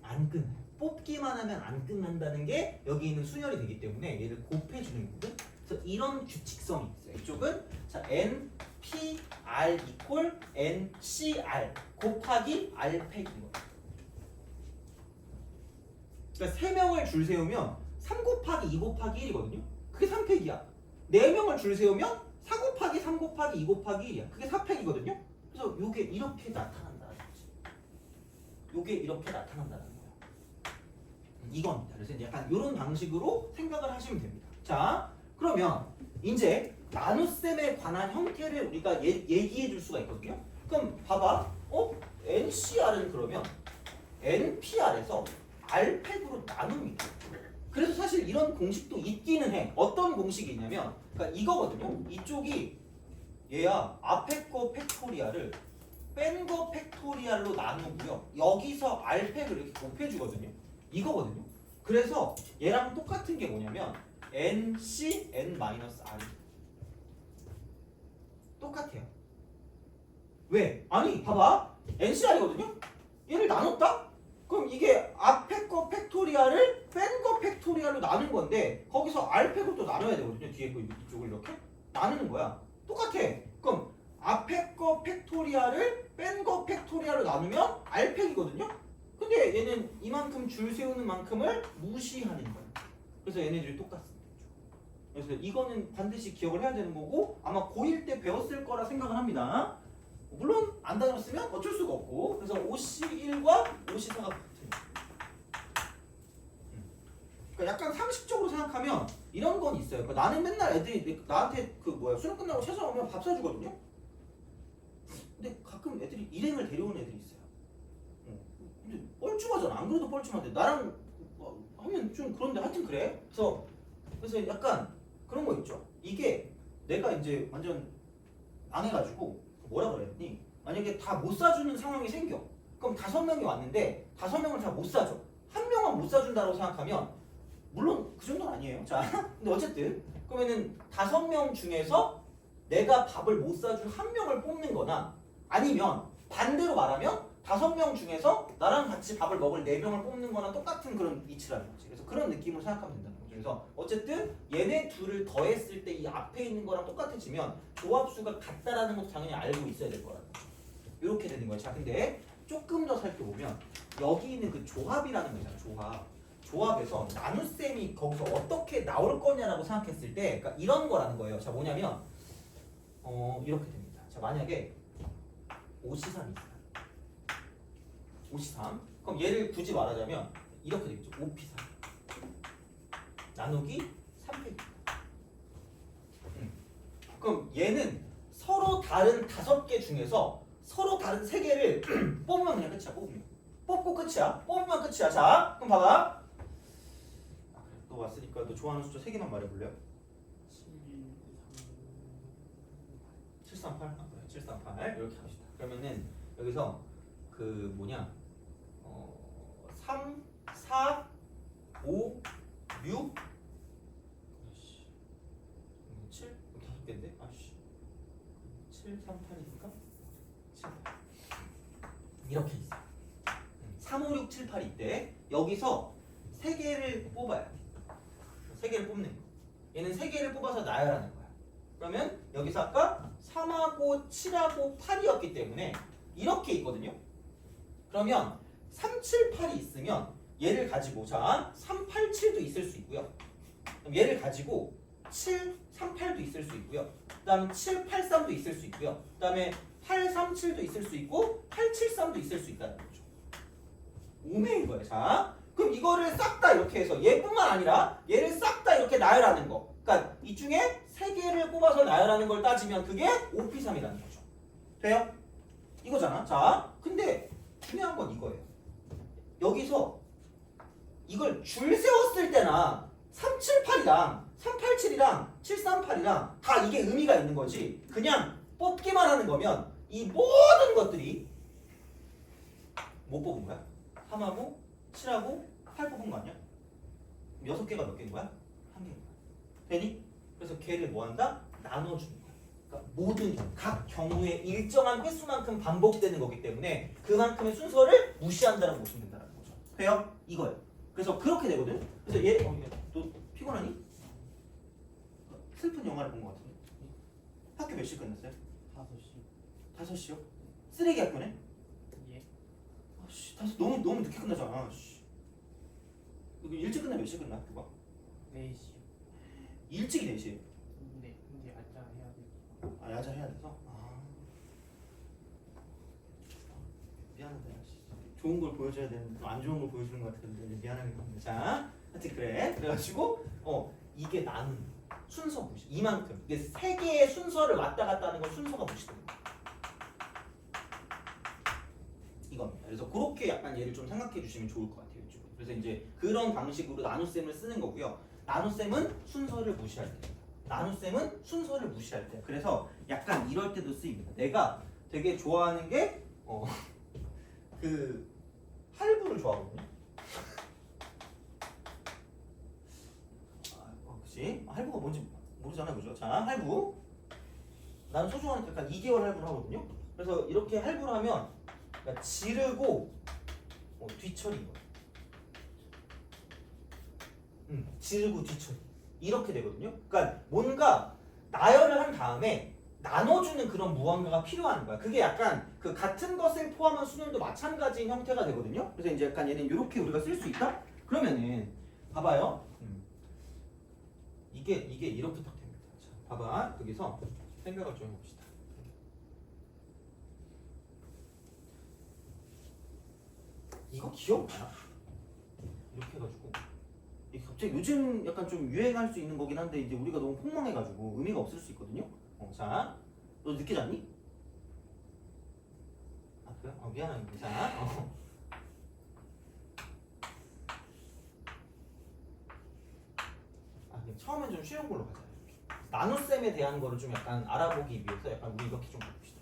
안 끝나요. 뽑기만 하면 안 끝난다는 게 여기 있는 순열이 되기 때문에 얘를 곱해주는 거거든. 그래서 이런 규칙성이 있어요. 이쪽은 자 n p r 이퀄 n c r 곱하기 r 팩인 거예요. 그러니까 3명을 줄 세우면 3 곱하기 2 곱하기 1이거든요. 그게 3팩이야. 4명을 줄 세우면 4 곱하기 3 곱하기 2 곱하기 1이야. 그게 4팩이거든요. 그래서 요게 이렇게 나타난다는 거지. 요게 이렇게 나타난다는 거야. 이겁니다. 그래서 이제 약간 이런 방식으로 생각을 하시면 됩니다. 자, 그러면 이제 나눗셈에 관한 형태를 우리가 얘기해 줄 수가 있거든요. 그럼 봐봐. NCR은 그러면 NPR에서 R팩으로 나눕니다. 그래서 사실 이런 공식도 있기는 해. 어떤 공식이 있냐면 그러니까 이거거든요. 이쪽이 얘야 앞에 거 팩토리알을 뺀 거 팩토리알로 나누고요. 여기서 R팩을 이렇게 곱해주거든요. 이거거든요. 그래서 얘랑 똑같은 게 뭐냐면 NC N-R 똑같아요. 왜? 아니 봐봐. NCR이거든요. 얘를 나눴다? 그럼 이게 앞에 거 팩토리알을 뺀 거 팩토리알로 나눈 건데 거기서 R팩을 또 나눠야 되거든요. 뒤에 거 이쪽을 이렇게 나누는 거야. 똑같아. 그럼 앞에 거 팩토리알을 뺀 거 팩토리알로 나누면 R팩이거든요. 근데 얘는 이만큼 줄 세우는 만큼을 무시하는 거예요. 그래서 얘네들이 똑같습니다. 그래서 이거는 반드시 기억을 해야 되는 거고 아마 고1 때 배웠을 거라 생각을 합니다. 물론 안 다녔으면 어쩔 수가 없고 그래서 OC1과 OC4가 같습니다. 그러니까 약간 상식적으로 생각하면 이런 건 있어요. 그러니까 나는 맨날 애들이 나한테 수능 끝나고 찾아오면 밥 사주거든요. 근데 가끔 애들이 일행을 데려오는 애들이 있어요. 근데 뻘쭘하잖아. 안 그래도 뻘쭘한데 나랑 하면 좀 그런데 하여튼 그래. 그래서 약간 그런 거 있죠. 이게 내가 이제 완전 망해가지고 뭐라 그랬니? 만약에 다 못 사주는 상황이 생겨. 그럼 5명이 왔는데 5명을 다 못 사줘. 1명은 못 사준다고 생각하면 물론 그 정도는 아니에요. 자, 근데 어쨌든 그러면은 5명 중에서 내가 밥을 못 사줄 1명을 뽑는 거나 아니면 반대로 말하면 5명 중에서 나랑 같이 밥을 먹을 4명을 뽑는 거나 똑같은 그런 이치라는 거지. 그래서 그런 느낌으로 생각하면 된다는 거죠. 그래서 어쨌든 얘네 둘을 더했을 때 이 앞에 있는 거랑 똑같아지면 조합수가 같다라는 것도 당연히 알고 있어야 될 거라는 거죠. 이렇게 되는 거예요. 자, 근데 조금 더 살펴보면 여기 있는 그 조합이라는 거 있잖아. 조합에서 나눗셈이 거기서 어떻게 나올 거냐라고 생각했을 때 그러니까 이런 거라는 거예요. 자, 뭐냐면 이렇게 됩니다. 자, 만약에 OC3이 있어요. OC3 그럼 얘를 굳이 말하자면 이렇게 되겠죠. OP3 나누기 3팩. 그럼 얘는 서로 다른 5개 중에서 서로 다른 3개를 뽑으면 그냥 끝이야. 뽑고 끝이야. 뽑으면 끝이야. 자, 그럼 봐봐. 그래, 너 왔으니까 너 좋아하는 숫자 3개만 말해볼래요? 738. 그래, 738 이렇게 합시다. 그러면은 여기서 3, 4, 5, 6, 7? 5개인데? 7, 3, 8이니까 7, 8 이렇게 있어. 3, 5, 6, 7, 8 있대. 여기서 3개를 뽑아야 돼. 3개를 뽑는 거. 얘는 3개를 뽑아서 나열하는 거야. 그러면 여기서 아까 3하고 7하고 8이었기 때문에 이렇게 있거든요. 그러면 3, 7, 8이 있으면 얘를 가지고 자 3, 8, 7도 있을 수 있고요. 그럼 얘를 가지고 7, 3, 8도 있을 수 있고요. 그 다음에 7, 8, 3도 있을 수 있고요. 그 다음에 837도 있을 수 있고 873도 있을 수 있다는 거죠. 5매인 거예요. 자, 그럼 이거를 싹 다 이렇게 해서 얘뿐만 아니라 얘를 싹 다 이렇게 나열하는 거. 그러니까 이 중에 3개를 뽑아서 나열하는 걸 따지면 그게 5P3이라는 거죠. 돼요? 이거잖아. 자, 근데 중요한 건 이거예요. 여기서 이걸 줄 세웠을 때나 378이랑 387이랑 738이랑 다 이게 의미가 있는 거지. 그냥 뽑기만 하는 거면 이 모든 것들이 못 뽑은 거야? 3하고 7하고 8 뽑은 거 아니야? 6개가 몇 개인 거야? 1개인 거야. 되니? 그래서 걔를 뭐 한다? 나눠주는 거야. 그러니까 모든 각 경우에 일정한 횟수만큼 반복되는 거기 때문에 그만큼의 순서를 무시한다라고 보시면 된다는 거죠. 돼요? 이거예요. 그래서 그렇게 되거든. 그래서 얘, 너 피곤하니? 슬픈 영화를 본 것 같은데. 학교 몇 시 끝났어요? 5시. 5시요? 쓰레기 학교네? 예. 아씨, 너무 늦게 끝나잖아. 씨. 이거 일찍 끝나면 몇 시에 끝나 학교가? 4시요. 일찍이 4시. 네. 근데 아짜 해야 돼. 아, 야자 해야 돼서? 아. 미안하다. 야, 씨. 좋은 걸 보여줘야 되는데 또 안 좋은 걸 보여주는 것 같은데 미안하긴 한데. 자, 하여튼 그래. 그래가지고 이게 나는 순서 무시. 이만큼. 이게 3개의 순서를 왔다 갔다 하는 건 순서가 무시되는 거야. 이겁니다. 그래서 그렇게 약간 얘를 좀 생각해 주시면 좋을 것 같아요. 이쪽은. 그래서 이제 그런 방식으로 나눗셈을 쓰는 거고요. 나눗셈은 순서를 무시할 때. 나눗셈은 순서를 무시할 때. 그래서 약간 이럴 때도 쓰입니다. 내가 되게 좋아하는 게 그 할부를 좋아하거든요. 그치? 할부가 뭔지 모르잖아, 그죠? 자, 할부. 나는 소중하니까 약간 2개월 할부를 하거든요. 그래서 이렇게 할부를 하면 그러니까 지르고 뒤처리인 거야. 지르고 뒤처리. 이렇게 되거든요. 그러니까 뭔가 나열을 한 다음에 나눠주는 그런 무언가가 필요한 거야. 그게 약간 그 같은 것을 포함한 수능도 마찬가지인 형태가 되거든요. 그래서 이제 약간 얘는 이렇게 우리가 쓸 수 있다? 그러면은 봐봐요. 이게 이렇게 딱 됩니다. 자, 봐봐. 여기서 생각을 좀 해봅시다. 이거 기억나요? 이렇게 해가지고 이게 갑자기 요즘 약간 좀 유행할 수 있는 거긴 한데 이제 우리가 너무 폭망해가지고 의미가 없을 수 있거든요. 자, 너 늦게 잤니? 아 그래? 미안합니다. 자, 그럼 처음엔 좀 쉬운 걸로 가자. 나눗셈에 대한 거를 좀 약간 알아보기 위해서 약간 우리 이렇게 좀 봅시다.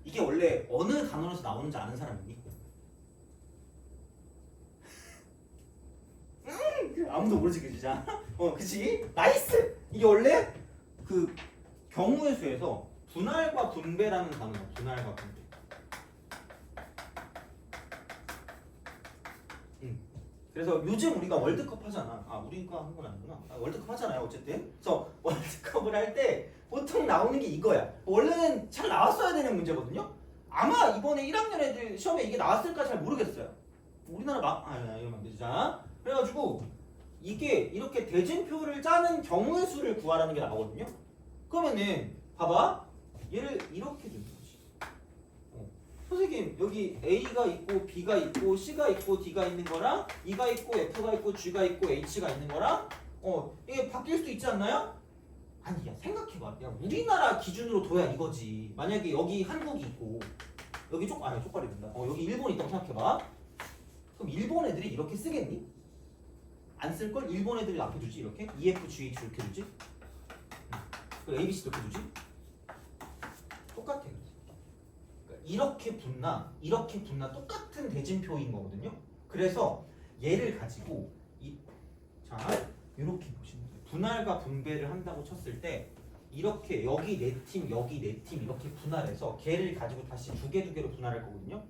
이게 원래 어느 단원에서 나오는지 아는 사람 있니? 아무도 모르지, 그지? 자, 그치? 나이스! 이게 원래 그 경우의 수에서 분할과 분배라는 단어야. 분할과 분배. 그래서 요즘 우리가 월드컵 하잖아. 아, 우리가 하는 건 아니구나. 월드컵 하잖아요. 어쨌든. 그래서 월드컵을 할 때 보통 나오는 게 이거야. 원래는 잘 나왔어야 되는 문제거든요. 아마 이번에 1학년 애들 시험에 이게 나왔을까 잘 모르겠어요. 우리나라 이러면 안 되지. 자, 그래가지고 이게 이렇게 대진표를 짜는 경우의 수를 구하라는 게 나오거든요. 그러면은 봐봐. 얘를 이렇게 두는 거지. 선생님 여기 A가 있고 B가 있고 C가 있고 D가 있는 거랑 E가 있고 F가 있고 G가 있고 H가 있는 거랑 이게 바뀔 수 있지 않나요? 아니 야 생각해봐. 야 우리나라 기준으로 둬야 이거지. 만약에 여기 한국이 있고 여기 쪽발이 된다. 여기 일본이 있다고 생각해봐. 그럼 일본 애들이 이렇게 쓰겠니? 안 쓸걸? 일본 애들이 앞에 두지 이렇게? EFGH 이렇게 두지? 그리고 ABC 이렇게 두지? 똑같아. 그러니까 이렇게 붙나 똑같은 대진표인 거거든요. 그래서 얘를 가지고 이렇게 보시면 돼요. 분할과 분배를 한다고 쳤을 때 이렇게 여기 네 팀, 여기 네 팀 이렇게 분할해서 걔를 가지고 다시 두 개로 분할할 거거든요.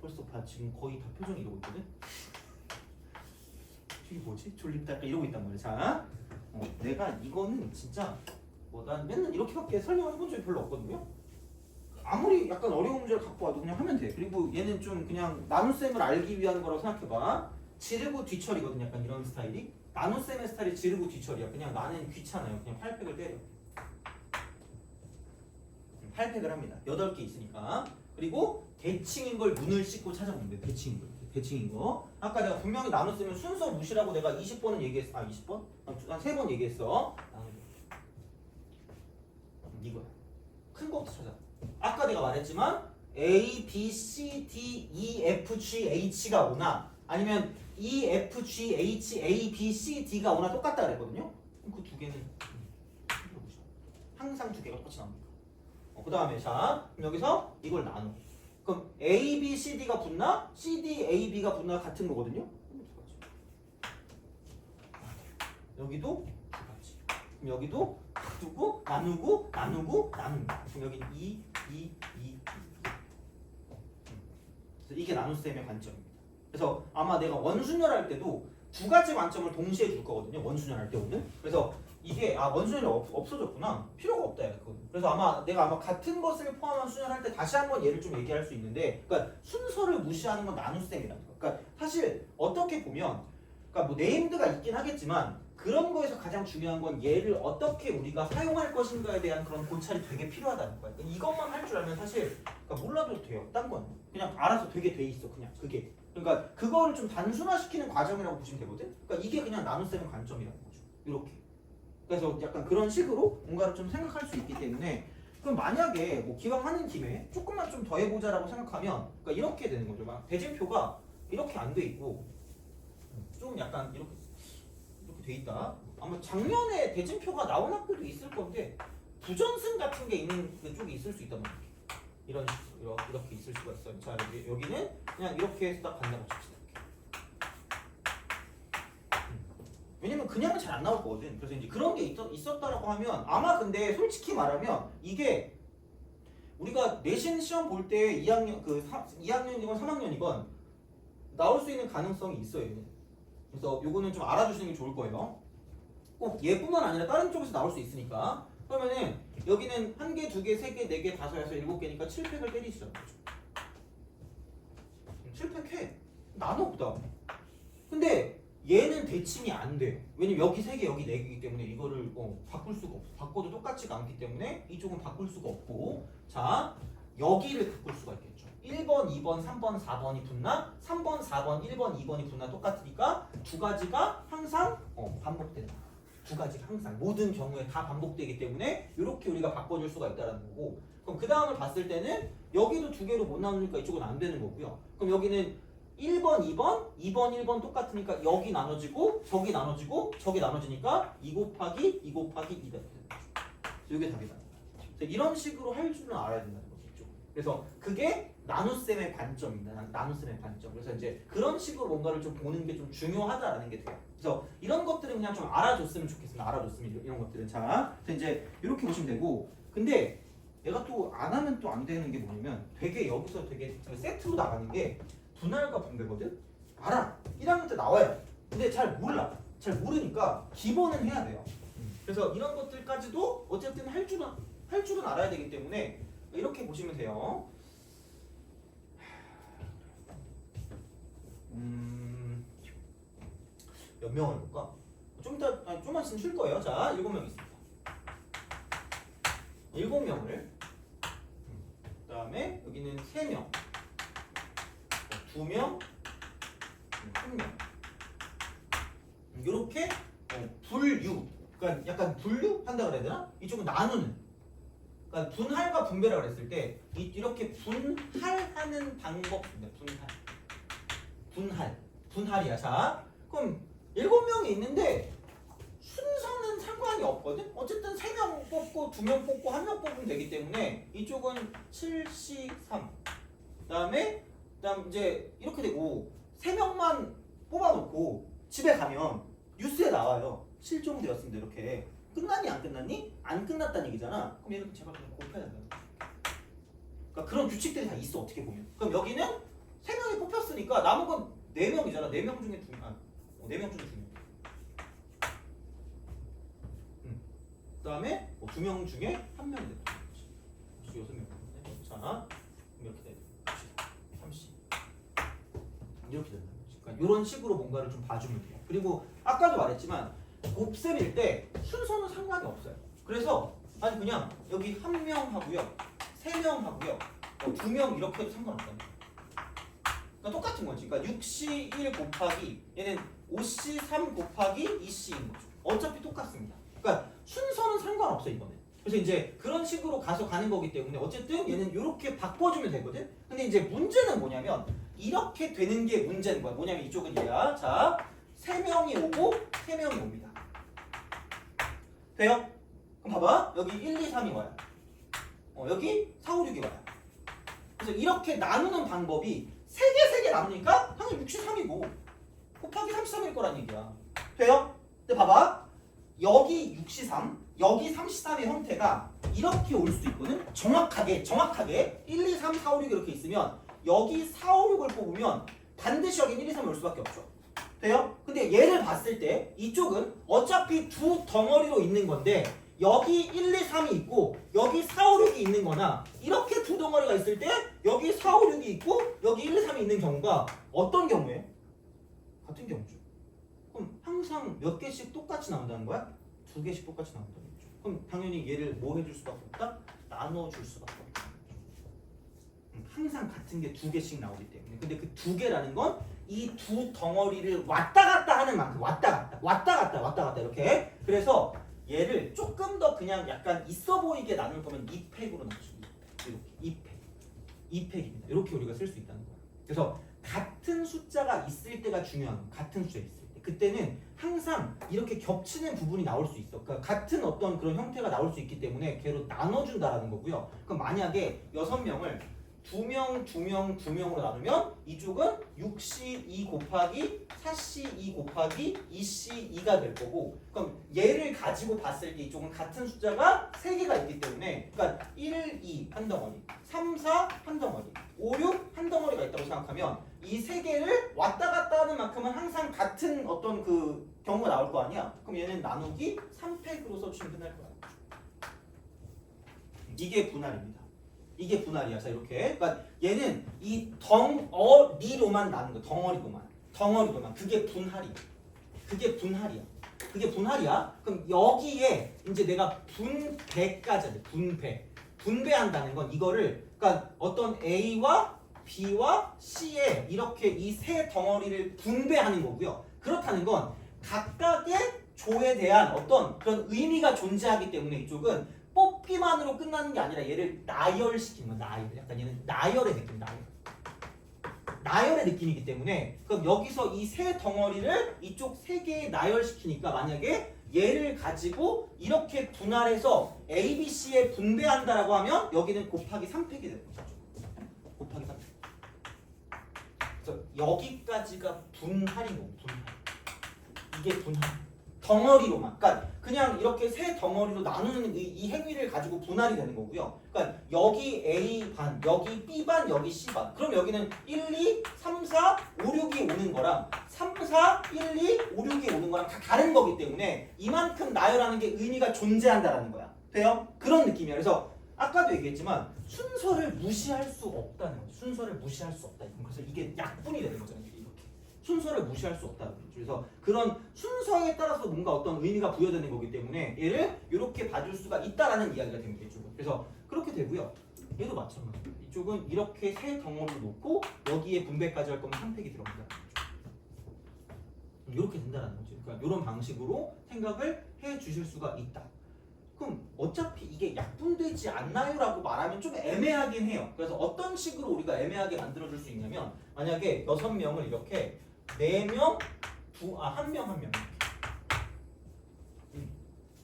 벌써 봐 지금 거의 다 표정이 이러고 있거든. 이게 뭐지? 졸립다 약간 이러고 있단 말이야. 자, 내가 이거는 진짜 난 맨날 이렇게밖에 설명을 해본 적이 별로 없거든요. 아무리 약간 어려운 문제를 갖고 와도 그냥 하면 돼. 그리고 얘는 좀 그냥 나눗셈을 알기 위한 거라고 생각해봐. 지르고 뒤처리거든. 약간 이런 스타일이. 나눗셈의 스타일이 지르고 뒤처리야. 그냥 나는 귀찮아요. 그냥 8팩을 때려. 8팩을 합니다. 8개 있으니까. 그리고 대칭인 걸 눈을 씻고 찾아보면 돼. 대칭인 거. 대칭인 거. 아까 내가 분명히 나눴으면 순서 무시라고 내가 20번은 얘기했어. 아 20번? 한 3번 얘기했어. 이거야. 큰 거부터 찾아. 아까 내가 말했지만 A, B, C, D, E, F, G, H가 오나 아니면 E, F, G, H, A, B, C, D가 오나 똑같다 그랬거든요. 그럼 그 두 개는 항상 두 개가 똑같이 나옵니다. 그 다음에 자 그럼 여기서 이걸 나눠. 그럼 A, B, C, D가 붙나? C, D, A, B가 붙나 같은 거거든요. 여기도 똑같이. 그럼 여기도 두고 나누고 나누고 나누고. 그럼 여기 2, 2, 2. 그래서 이게 나눗셈의 관점입니다. 그래서 아마 내가 원순열 할 때도 두 가지 관점을 동시에 줄 거거든요. 원순열 할 때 오늘. 그래서 이게 원순열이 없어졌구나. 필요가 없다. 그래서 내가 같은 것을 포함한 순열할 때 다시 한번 얘를 좀 얘기할 수 있는데, 그러니까 순서를 무시하는 건 나눗셈이라는 거. 그러니까 사실 어떻게 보면, 그러니까 뭐 네임드가 있긴 하겠지만 그런 거에서 가장 중요한 건 얘를 어떻게 우리가 사용할 것인가에 대한 그런 고찰이 되게 필요하다는 거야. 그러니까 이것만 할 줄 알면 사실 그러니까 몰라도 돼요. 딴 건 그냥 알아서 되게 돼 있어. 그냥 그게. 그러니까 그거를 좀 단순화시키는 과정이라고 보시면 되거든. 그러니까 이게 그냥 나눗셈의 관점이라는 거죠. 이렇게. 그래서 약간 그런 식으로 뭔가를 좀 생각할 수 있기 때문에 그럼 만약에 뭐 기왕 하는 김에 조금만 좀 더 해보자라고 생각하면 그러니까 이렇게 되는 거죠. 막 대진표가 이렇게 안 돼 있고 좀 약간 이렇게 돼 있다. 아마 작년에 대진표가 나온 학교도 있을 건데 부전승 같은 게 있는 그쪽이 있을 수 있단 말이에요. 이런 식으로 이렇게 있을 수가 있어요. 자 여기는 그냥 이렇게 해서 딱 간다고 칩시다. 왜냐면 그냥은 잘 안 나올 거거든. 그래서 이제 그런 게 있었다라고 하면 아마 근데 솔직히 말하면 이게 우리가 내신 시험 볼 때 2학년 2학년이건 3학년이건 나올 수 있는 가능성이 있어요. 그래서 요거는 좀 알아주시는 게 좋을 거예요. 꼭 얘뿐만 아니라 다른 쪽에서 나올 수 있으니까. 그러면은 여기는 1개, 2개, 3개, 4개, 5, 6, 7개니까 7팩을 때리시죠. 7팩 해. 나눠 보다. 근데 얘는 대칭이 안 돼요. 왜냐면 여기 3개, 여기 4개이기 때문에 이거를 바꿀 수가 없어. 바꿔도 똑같지가 않기 때문에 이쪽은 바꿀 수가 없고. 자, 여기를 바꿀 수가 있겠죠. 1번, 2번, 3번, 4번이 붙나? 3번, 4번, 1번, 2번이 붙나? 똑같으니까 두 가지가 항상 반복된다. 두 가지가 항상 모든 경우에 다 반복되기 때문에 이렇게 우리가 바꿔줄 수가 있다는 거고. 그럼 그 다음을 봤을 때는 여기도 두 개로 못 나누니까 이쪽은 안 되는 거고요. 그럼 여기는 1번, 2번, 2번, 1번 똑같으니까 여기 나눠지고 저기 나눠지고 저기 나눠지니까 2 곱하기 2 곱하기 2가 되는 거죠. 이게 답이다. 이런 식으로 할 줄은 알아야 된다는 거죠. 그래서 그게 나눗셈의 관점입니다. 나눗셈의 관점. 그래서 이제 그런 식으로 뭔가를 좀 보는 게 좀 중요하다라는 게 돼요. 그래서 이런 것들은 그냥 좀 알아줬으면 좋겠습니다. 알아줬으면 이런 것들은. 자, 그래서 이제 이렇게 보시면 되고. 근데 얘가 또 안 하면 또 안 되는 게 뭐냐면 되게 여기서 되게 세트로 나가는 게 분할과 분배거든? 알아. 1학년 때 나와요. 근데 잘 몰라. 잘 모르니까 기본은 해야 돼요. 그래서 이런 것들까지도 어쨌든 할 줄은 알아야 되기 때문에 이렇게 보시면 돼요. 몇 명을 볼까? 좀 이따 좀만 있으면 쉴 거예요. 자, 7명 있습니다. 7명을. 그 다음에 여기는 3명. 2명, 1명. 이렇게 분류, 그러니까 약간 분류한다 그래야 되나? 이쪽은 나누는. 그러니까 분할과 분배라 그랬을 때 이렇게 분할하는 방법입니다. 분할이야. 자, 그럼 7명이 있는데 순서는 상관이 없거든. 어쨌든 3명 뽑고 2명 뽑고 1명 뽑으면 되기 때문에 이쪽은 7C3. 그다음에 이제 이렇게 되고 3명만 뽑아놓고 집에 가면 뉴스에 나와요. 실종되었습니다. 이렇게. 끝났니 안 끝났니? 안 끝났다는 얘기잖아. 그럼 얘는 제발 그냥 곱해야 된다. 그러니까 그런 규칙들이 다 있어. 어떻게 보면. 그럼 여기는 3명이 뽑혔으니까 남은 건 4명이잖아. 4명 중에 2명. 4명 중에 2명. 그 다음에 2명 중에 1명이 됐다. 6명. 자, 이렇게 돼. 30. 이렇게 된다. 그러니까 이런 식으로 뭔가를 좀 봐주면 돼요. 그리고 아까도 말했지만 곱셈일 때 순서는 상관이 없어요. 그래서 아니 그냥 여기 1명 하고요, 3명 하고요, 2명 이렇게 해도 상관없어요. 그러니까 똑같은 거지. 그러니까 6C 1 곱하기 얘는 5C 3 곱하기 2C인 거죠. 어차피 똑같습니다. 그러니까 순서는 상관없어 이거는. 그래서 이제 그런 식으로 가는 거기 때문에 어쨌든 얘는 이렇게 바꿔주면 되거든. 근데 이제 문제는 뭐냐면 이렇게 되는 게 문제인 거야. 뭐냐면 이쪽은 얘야. 자, 3명이 오고 3명이 옵니다. 돼요? 그럼 봐봐. 여기 1, 2, 3이 와요. 여기 4, 5, 6이 와요. 그래서 이렇게 나누는 방법이 3개 나누니까 당연히 63이고 곱하기 33일 거란 얘기야. 돼요? 근데 봐봐. 여기 63, 여기 33의 형태가 이렇게 올 수도 있거든. 정확하게 1, 2, 3, 4, 5, 6 이렇게 있으면 여기 4, 5, 6을 뽑으면 반드시 여기 1, 2, 3이 올 수밖에 없죠. 돼요? 근데 얘를 봤을 때 이쪽은 어차피 두 덩어리로 있는 건데 여기 1, 2, 3이 있고 여기 4, 5, 6이 있는 거나 이렇게 두 덩어리가 있을 때 여기 4, 5, 6이 있고 여기 1, 2, 3이 있는 경우가 어떤 경우에? 같은 경우죠. 그럼 항상 몇 개씩 똑같이 나온다는 거야? 2개씩 똑같이 나온다는 거죠. 그럼 당연히 얘를 뭐 해줄 수밖에 없다? 나눠줄 수밖에 없다. 항상 같은 게 2개씩 나오기 때문에. 근데 그 2개라는 건 이 두 덩어리를 왔다 갔다 하는 만큼 왔다 갔다 이렇게. 그래서 얘를 조금 더 그냥 약간 있어 보이게 나눌 거면 2팩으로 나눠줍니다. 이렇게 2팩입니다. 이렇게 우리가 쓸 수 있다는 거예요. 그래서 같은 숫자가 있을 때가 중요한 거예요. 같은 숫자 있을 때. 그때는 항상 이렇게 겹치는 부분이 나올 수 있어. 그러니까 같은 어떤 그런 형태가 나올 수 있기 때문에 걔로 나눠준다라는 거고요. 그럼 만약에 6명을 2명으로 나누면 이쪽은 6C2 곱하기 4C2 곱하기 2C2가 될 거고, 그럼 얘를 가지고 봤을 때 이쪽은 같은 숫자가 3개가 있기 때문에 그러니까 1, 2 한 덩어리, 3, 4 한 덩어리, 5, 6 한 덩어리가 있다고 생각하면 이 3개를 왔다 갔다 하는 만큼은 항상 같은 어떤 그 경우가 나올 거 아니야. 그럼 얘는 나누기 3팩으로 써주시면 끝날 거야. 이게 분할입니다. 이게 분할이야. 자, 이렇게. 그러니까 얘는 이 덩어리로만 나눈 거. 덩어리로만. 그게 분할이야. 그게 분할이야. 그럼 여기에 이제 내가 분배까지 해. 분배한다는 건 이거를 그러니까 어떤 A와 B와 C에 이렇게 이 세 덩어리를 분배하는 거고요. 그렇다는 건 각각의 조에 대한 어떤 그런 의미가 존재하기 때문에 이쪽은 뽑기만으로 끝나는 게 아니라 얘를 나열시키는 거야. 약간 얘는 나열의 느낌, 나열의 느낌이기 때문에 그럼 여기서 이 세 덩어리를 이쪽 세 개에 나열시키니까 만약에 얘를 가지고 이렇게 분할해서 A, B, C에 분배한다라고 하면 여기는 곱하기 3팩이 되는 거죠. 곱하기 3팩. 그래서 여기까지가 분할인 거고, 분할. 이게 분할. 덩어리로만. 그러니까 그냥 이렇게 세 덩어리로 나누는 이 행위를 가지고 분할이 되는 거고요. 그러니까 여기 A 반, 여기 B 반, 여기 C 반. 그럼 여기는 1, 2, 3, 4, 5, 6이 오는 거랑 3, 4, 1, 2, 5, 6이 오는 거랑 다 다른 거기 때문에 이만큼 나열하는 게 의미가 존재한다라는 거야. 돼요? 그런 느낌이야. 그래서 아까도 얘기했지만 순서를 무시할 수 없다는 거죠. 순서를 무시할 수 없다. 그래서 이게 약분이 되는 거잖아요. 순서를 무시할 수 없다는 거죠. 그래서 그런 순서에 따라서 뭔가 어떤 의미가 부여되는 거기 때문에 얘를 이렇게 봐줄 수가 있다라는 이야기가 됩니다. 이쪽은. 그래서 그렇게 되고요. 얘도 마찬가지예요. 이쪽은 이렇게 세 덩어리를 놓고 여기에 분배까지 할 거면 3팩이 들어간다는 거죠. 이렇게 된다는 거죠. 그러니까 이런 방식으로 생각을 해 주실 수가 있다. 그럼 어차피 이게 약분되지 않나요? 라고 말하면 좀 애매하긴 해요. 그래서 어떤 식으로 우리가 애매하게 만들어줄 수 있냐면 만약에 6명을 이렇게 4명, 1명 이렇게.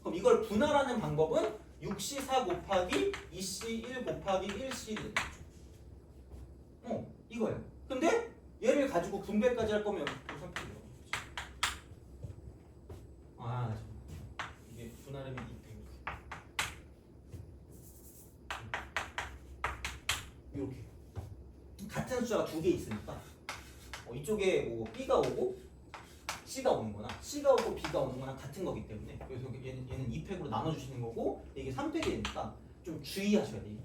그럼 이걸 분할하는 방법은 6C4 곱하기 2C1 곱하기 1C1이 되는 거죠. 이거예요. 근데 얘를 가지고 분배까지 할 거면 무슨 필요가 없지. 이게 분할하면 이렇게 같은 숫자가 2개 있으니까 이쪽에 뭐 B가 오고 C가 오는 거나 C가 오고 B가 오는 거나 같은 거기 때문에 그래서 얘는 2팩으로 나눠주시는 거고 이게 3팩이니까 좀 주의하셔야 돼요.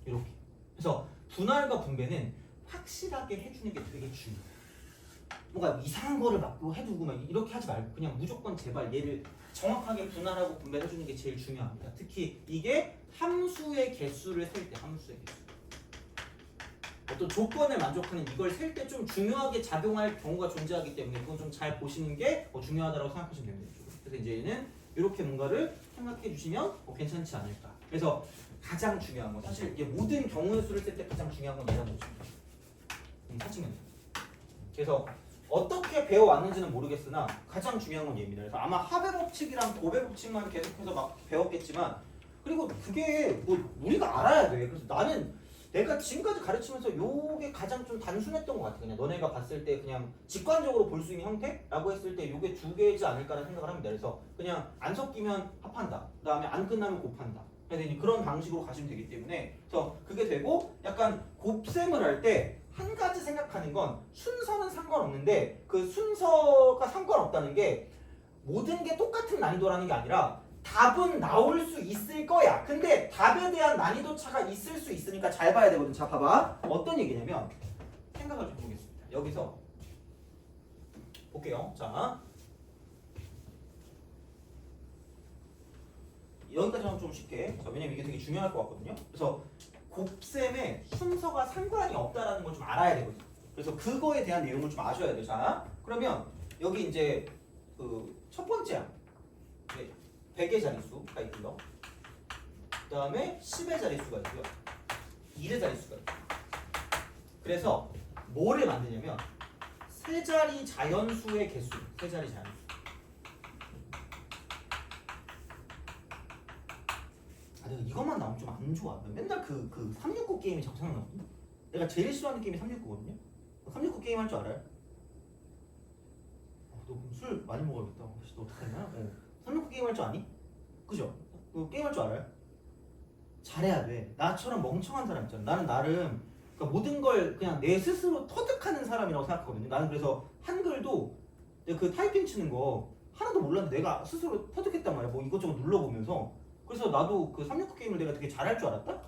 이렇게. 그래서 분할과 분배는 확실하게 해주는 게 되게 중요해요. 뭔가 이상한 거를 막 해두고 막 이렇게 하지 말고 그냥 무조건 제발 얘를 정확하게 분할하고 분배해 주는 게 제일 중요합니다. 특히 이게 함수의 개수를 셀 때 함수의 개수. 어떤 조건을 만족하는 이걸 셀 때 좀 중요하게 작용할 경우가 존재하기 때문에 그건 좀 잘 보시는 게 중요하다고 생각하시면 됩니다. 그래서 이제 얘는 이렇게 뭔가를 생각해 주시면 괜찮지 않을까. 그래서 가장 중요한 건 사실 이게 모든 경우의 수를 쓸 때 가장 중요한 건 얘라고 보시면 돼요. 사측면. 그래서 어떻게 배워왔는지는 모르겠으나 가장 중요한 건 얘입니다. 그래서 아마 합의 법칙이랑 곱의 법칙만 계속해서 막 배웠겠지만 그리고 그게 뭐 우리가 알아야 돼. 그래서 나는 내가 지금까지 가르치면서 요게 가장 좀 단순했던 것 같아. 그냥 너네가 봤을 때 그냥 직관적으로 볼 수 있는 형태라고 했을 때 요게 두 개이지 않을까라는 생각을 합니다. 그래서 그냥 안 섞이면 합한다. 그 다음에 안 끝나면 곱한다. 그래서 그런 방식으로 가시면 되기 때문에 그래서 그게 되고 약간 곱셈을 할 때 한 가지 생각하는 건 순서는 상관없는데 그 순서가 상관없다는 게 모든 게 똑같은 난이도라는 게 아니라 답은 나올 수 있을 거야. 근데 답에 대한 난이도 차가 있을 수 있으니까 잘 봐야 되거든. 자, 봐봐. 어떤 얘기냐면 생각을 좀 해보겠습니다. 여기서 볼게요. 자, 여기까지만 좀 쉽게. 자, 왜냐면 이게 되게 중요할 것 같거든요. 그래서 곱셈의 순서가 상관이 없다라는 걸 좀 알아야 되거든요. 그래서 그거에 대한 내용을 좀 아셔야 돼요. 자, 그러면 여기 이제 그 첫 번째야. 100의 자릿수가 있고요. 그 다음에 10의 자릿수가 있고요. 1의 자릿수가 있고요. 그래서 뭐를 만드냐면 세 자리 자연수의 개수. 세 자리 자연수. 내가 이것만 나오면 좀 안 좋아. 맨날 그 369 게임이 자꾸 생각나거든요. 내가 제일 싫어하는 게임이 369거든요. 369 게임 할 줄 알아요? 너 그럼 술 많이 먹어야겠다. 너 어떡하냐? 369 게임 할 줄 아니? 그죠? 너 게임 할 줄 알아요? 잘해야 돼. 나처럼 멍청한 사람 있잖아. 나는 나름 그러니까 모든 걸 그냥 내 스스로 터득하는 사람이라고 생각하거든요. 나는 그래서 한글도 내가 그 타이핑 치는 거 하나도 몰랐는데 내가 스스로 터득했단 말이야. 뭐 이것저것 눌러보면서. 그래서 나도 그 369 게임을 내가 되게 잘할 줄 알았다?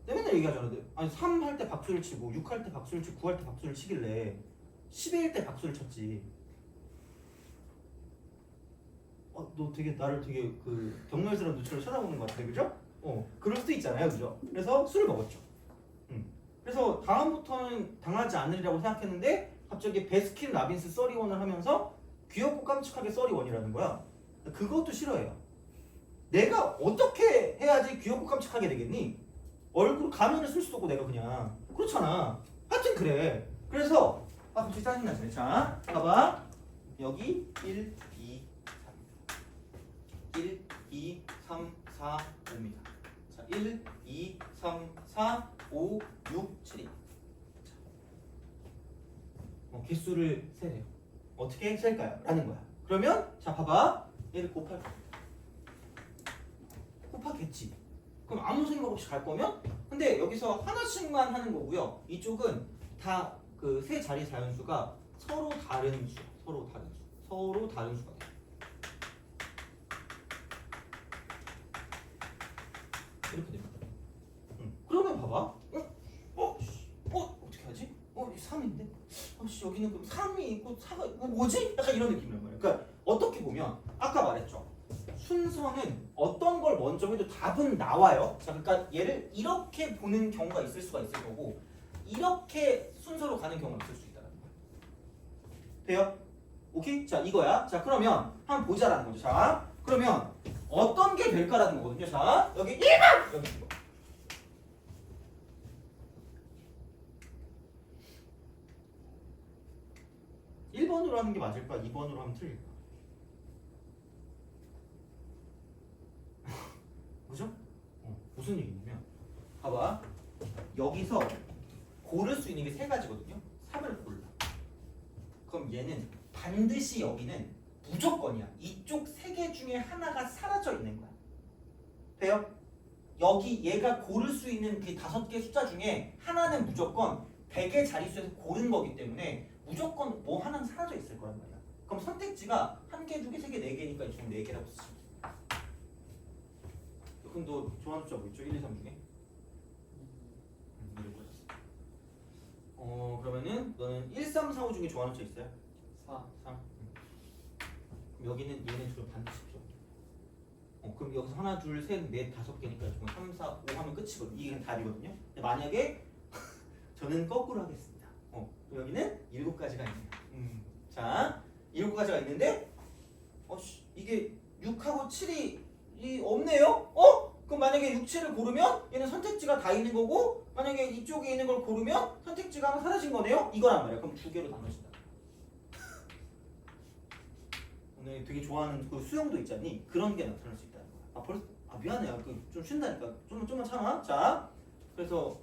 내가 맨날 얘기하잖아. 아니 3 할 때 박수를 치고 6 할 때 박수를 치고 9 할 때 박수를 치길래 10일 때 박수를 쳤지. 너 되게 나를 되게 그 경멸스러운 눈치로 쳐다보는 것 같아, 그죠? 그럴 수도 있잖아요, 그죠? 그래서 술을 먹었죠. 그래서 다음부터는 당하지 않으리라고 생각했는데 갑자기 베스킨 라빈스 써리원을 하면서 귀엽고 깜찍하게 써리원이라는 거야. 그것도 싫어해요. 내가 어떻게 해야지 귀엽고 깜찍하게 되겠니? 얼굴 가면을 쓸 수도 없고 내가 그냥 그렇잖아. 하여튼 그래. 그래서 갑자기 짜증나지. 자, 봐봐. 여기 1, 2, 3 1, 2, 3, 4, 5입니다. 자, 1, 2, 3, 4, 5, 6, 7이. 개수를 세래요. 어떻게 셀까요? 라는 거야. 그러면 자 봐봐. 얘를 곱하겠지. 그럼 아무 생각 없이 갈 거면 근데 여기서 하나씩만 하는 거고요. 이쪽은 다 그 세 자리 자연수가 서로 다른 수. 서로 다른 수가 돼요. 이렇게 됩니다. 그러면 봐봐. 어떻게 하지? 3인데? 여기는 그럼 3이 있고 4가 뭐지? 약간 이런 느낌이란 말이에요. 그러니까 어떻게 보면 아까 말했죠. 순서는 어떤 걸 먼저 해도 답은 나와요. 자, 그러니까 얘를 이렇게 보는 경우가 있을 수가 있을 거고 이렇게 순서로 가는 경우가 있을 수 있다는 거예요. 돼요? 오케이? 자, 이거야. 자, 그러면 한번 보자라는 거죠. 자, 그러면 어떤 게 될까라는 거거든요. 자, 여기 1번! 여기 이거. 1번으로 하는 게 맞을까? 2번으로 하면 틀릴까? 그죠? 무슨 얘기냐면 봐봐. 여기서 고를 수 있는 게 세 가지거든요. 3을 골라. 그럼 얘는 반드시 여기는 무조건이야. 이쪽 세 개 중에 하나가 사라져 있는 거야. 돼요? 여기 얘가 고를 수 있는 그 5개 숫자 중에 하나는 무조건 100의 자릿수에서 고른 거기 때문에 무조건 뭐 하나는 사라져 있을 거란 말이야. 그럼 선택지가 1개, 2개, 3개, 4개니까 이쪽은 4개라고 쓰시면 돼. 그럼 너 좋아하는 숫자 뭐 있죠? 1, 2, 3 중에? 그러면은 너는 1, 3, 4, 5 중에 좋아하는 숫자 있어요? 4. 3. 그럼 여기는 얘네 둘 반드시 필요. 그럼 여기서 하나, 둘, 셋, 넷, 5개니까 지금 3, 4, 5 하면 끝이거든요. 이게 그냥 답이거든요. 근데 만약에 저는 거꾸로 하겠습니다. 그럼 여기는 7가지가 있네요. 자, 7가지가 있는데 이게 6하고 7이 없네요? 그럼 만약에 6, 7을 고르면 얘는 선택지가 다 있는 거고 만약에 이쪽에 있는 걸 고르면 선택지가 하나 사라진 거네요? 이거란 말이야. 그럼 2개로 나눠진다. 오늘 되게 좋아하는 그 수영도 있잖니? 그런 게 나타날 수 있다는 거야. 미안해. 좀 쉰다니까. 좀만 참아. 자, 그래서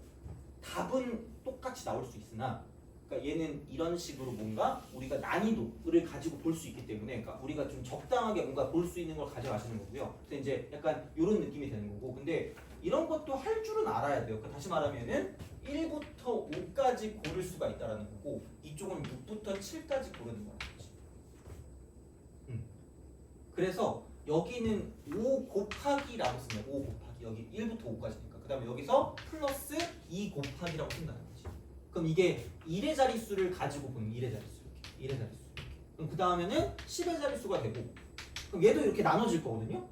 답은 똑같이 나올 수 있으나 그러니까 얘는 이런 식으로 뭔가 우리가 난이도를 가지고 볼 수 있기 때문에 그러니까 우리가 좀 적당하게 뭔가 볼 수 있는 걸 가져가시는 거고요. 그래서 이제 약간 이런 느낌이 되는 거고 근데 이런 것도 할 줄은 알아야 돼요. 그러니까 다시 말하면은 1부터 5까지 고를 수가 있다라는 거고 이쪽은 6부터 7까지 고르는 거라는 거지. 그래서 여기는 5 곱하기라고 씁니다. 5 곱하기 여기 1부터 5까지니까 그 다음에 여기서 플러스 2 곱하기라고 쓴다는 거지. 그럼 이게 1의 자릿수를 가지고 보는 1의 자릿수 이렇게 1의 자릿수 그럼 그 다음에는 10의 자릿수가 되고 그럼 얘도 이렇게 나눠질 거거든요.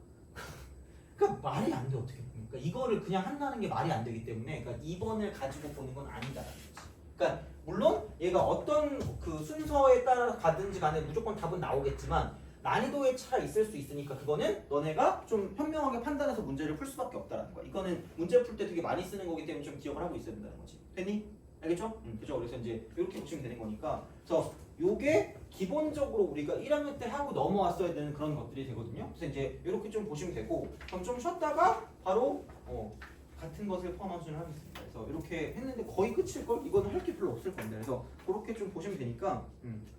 그러니까 말이 안 돼 어떻게 보면. 그러니까 이거를 그냥 한다는 게 말이 안 되기 때문에 그러니까 2번을 가지고 보는 건 아니다라는 거지. 그러니까 물론 얘가 어떤 그 순서에 따라 가든지 간에 무조건 답은 나오겠지만 난이도의 차가 있을 수 있으니까 그거는 너네가 좀 현명하게 판단해서 문제를 풀 수밖에 없다라는 거야. 이거는 문제 풀 때 되게 많이 쓰는 거기 때문에 좀 기억을 하고 있어야 된다는 거지. 됐니? 알겠죠? 그죠? 그래서 이제 이렇게 보시면 되는 거니까 그래서 요게 기본적으로 우리가 1학년 때 하고 넘어왔어야 되는 그런 것들이 되거든요. 그래서 이제 이렇게 좀 보시면 되고 그럼 좀 쉬었다가 바로 같은 것을 포함한 수준을 하겠습니다. 그래서 이렇게 했는데 거의 끝일걸? 이거는 할 게 별로 없을 건데 그래서 그렇게 좀 보시면 되니까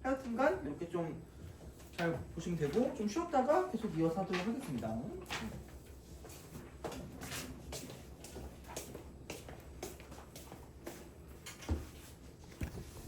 하여튼간 이렇게 좀 잘 보시면 되고 좀 쉬었다가 계속 이어서 하도록 하겠습니다.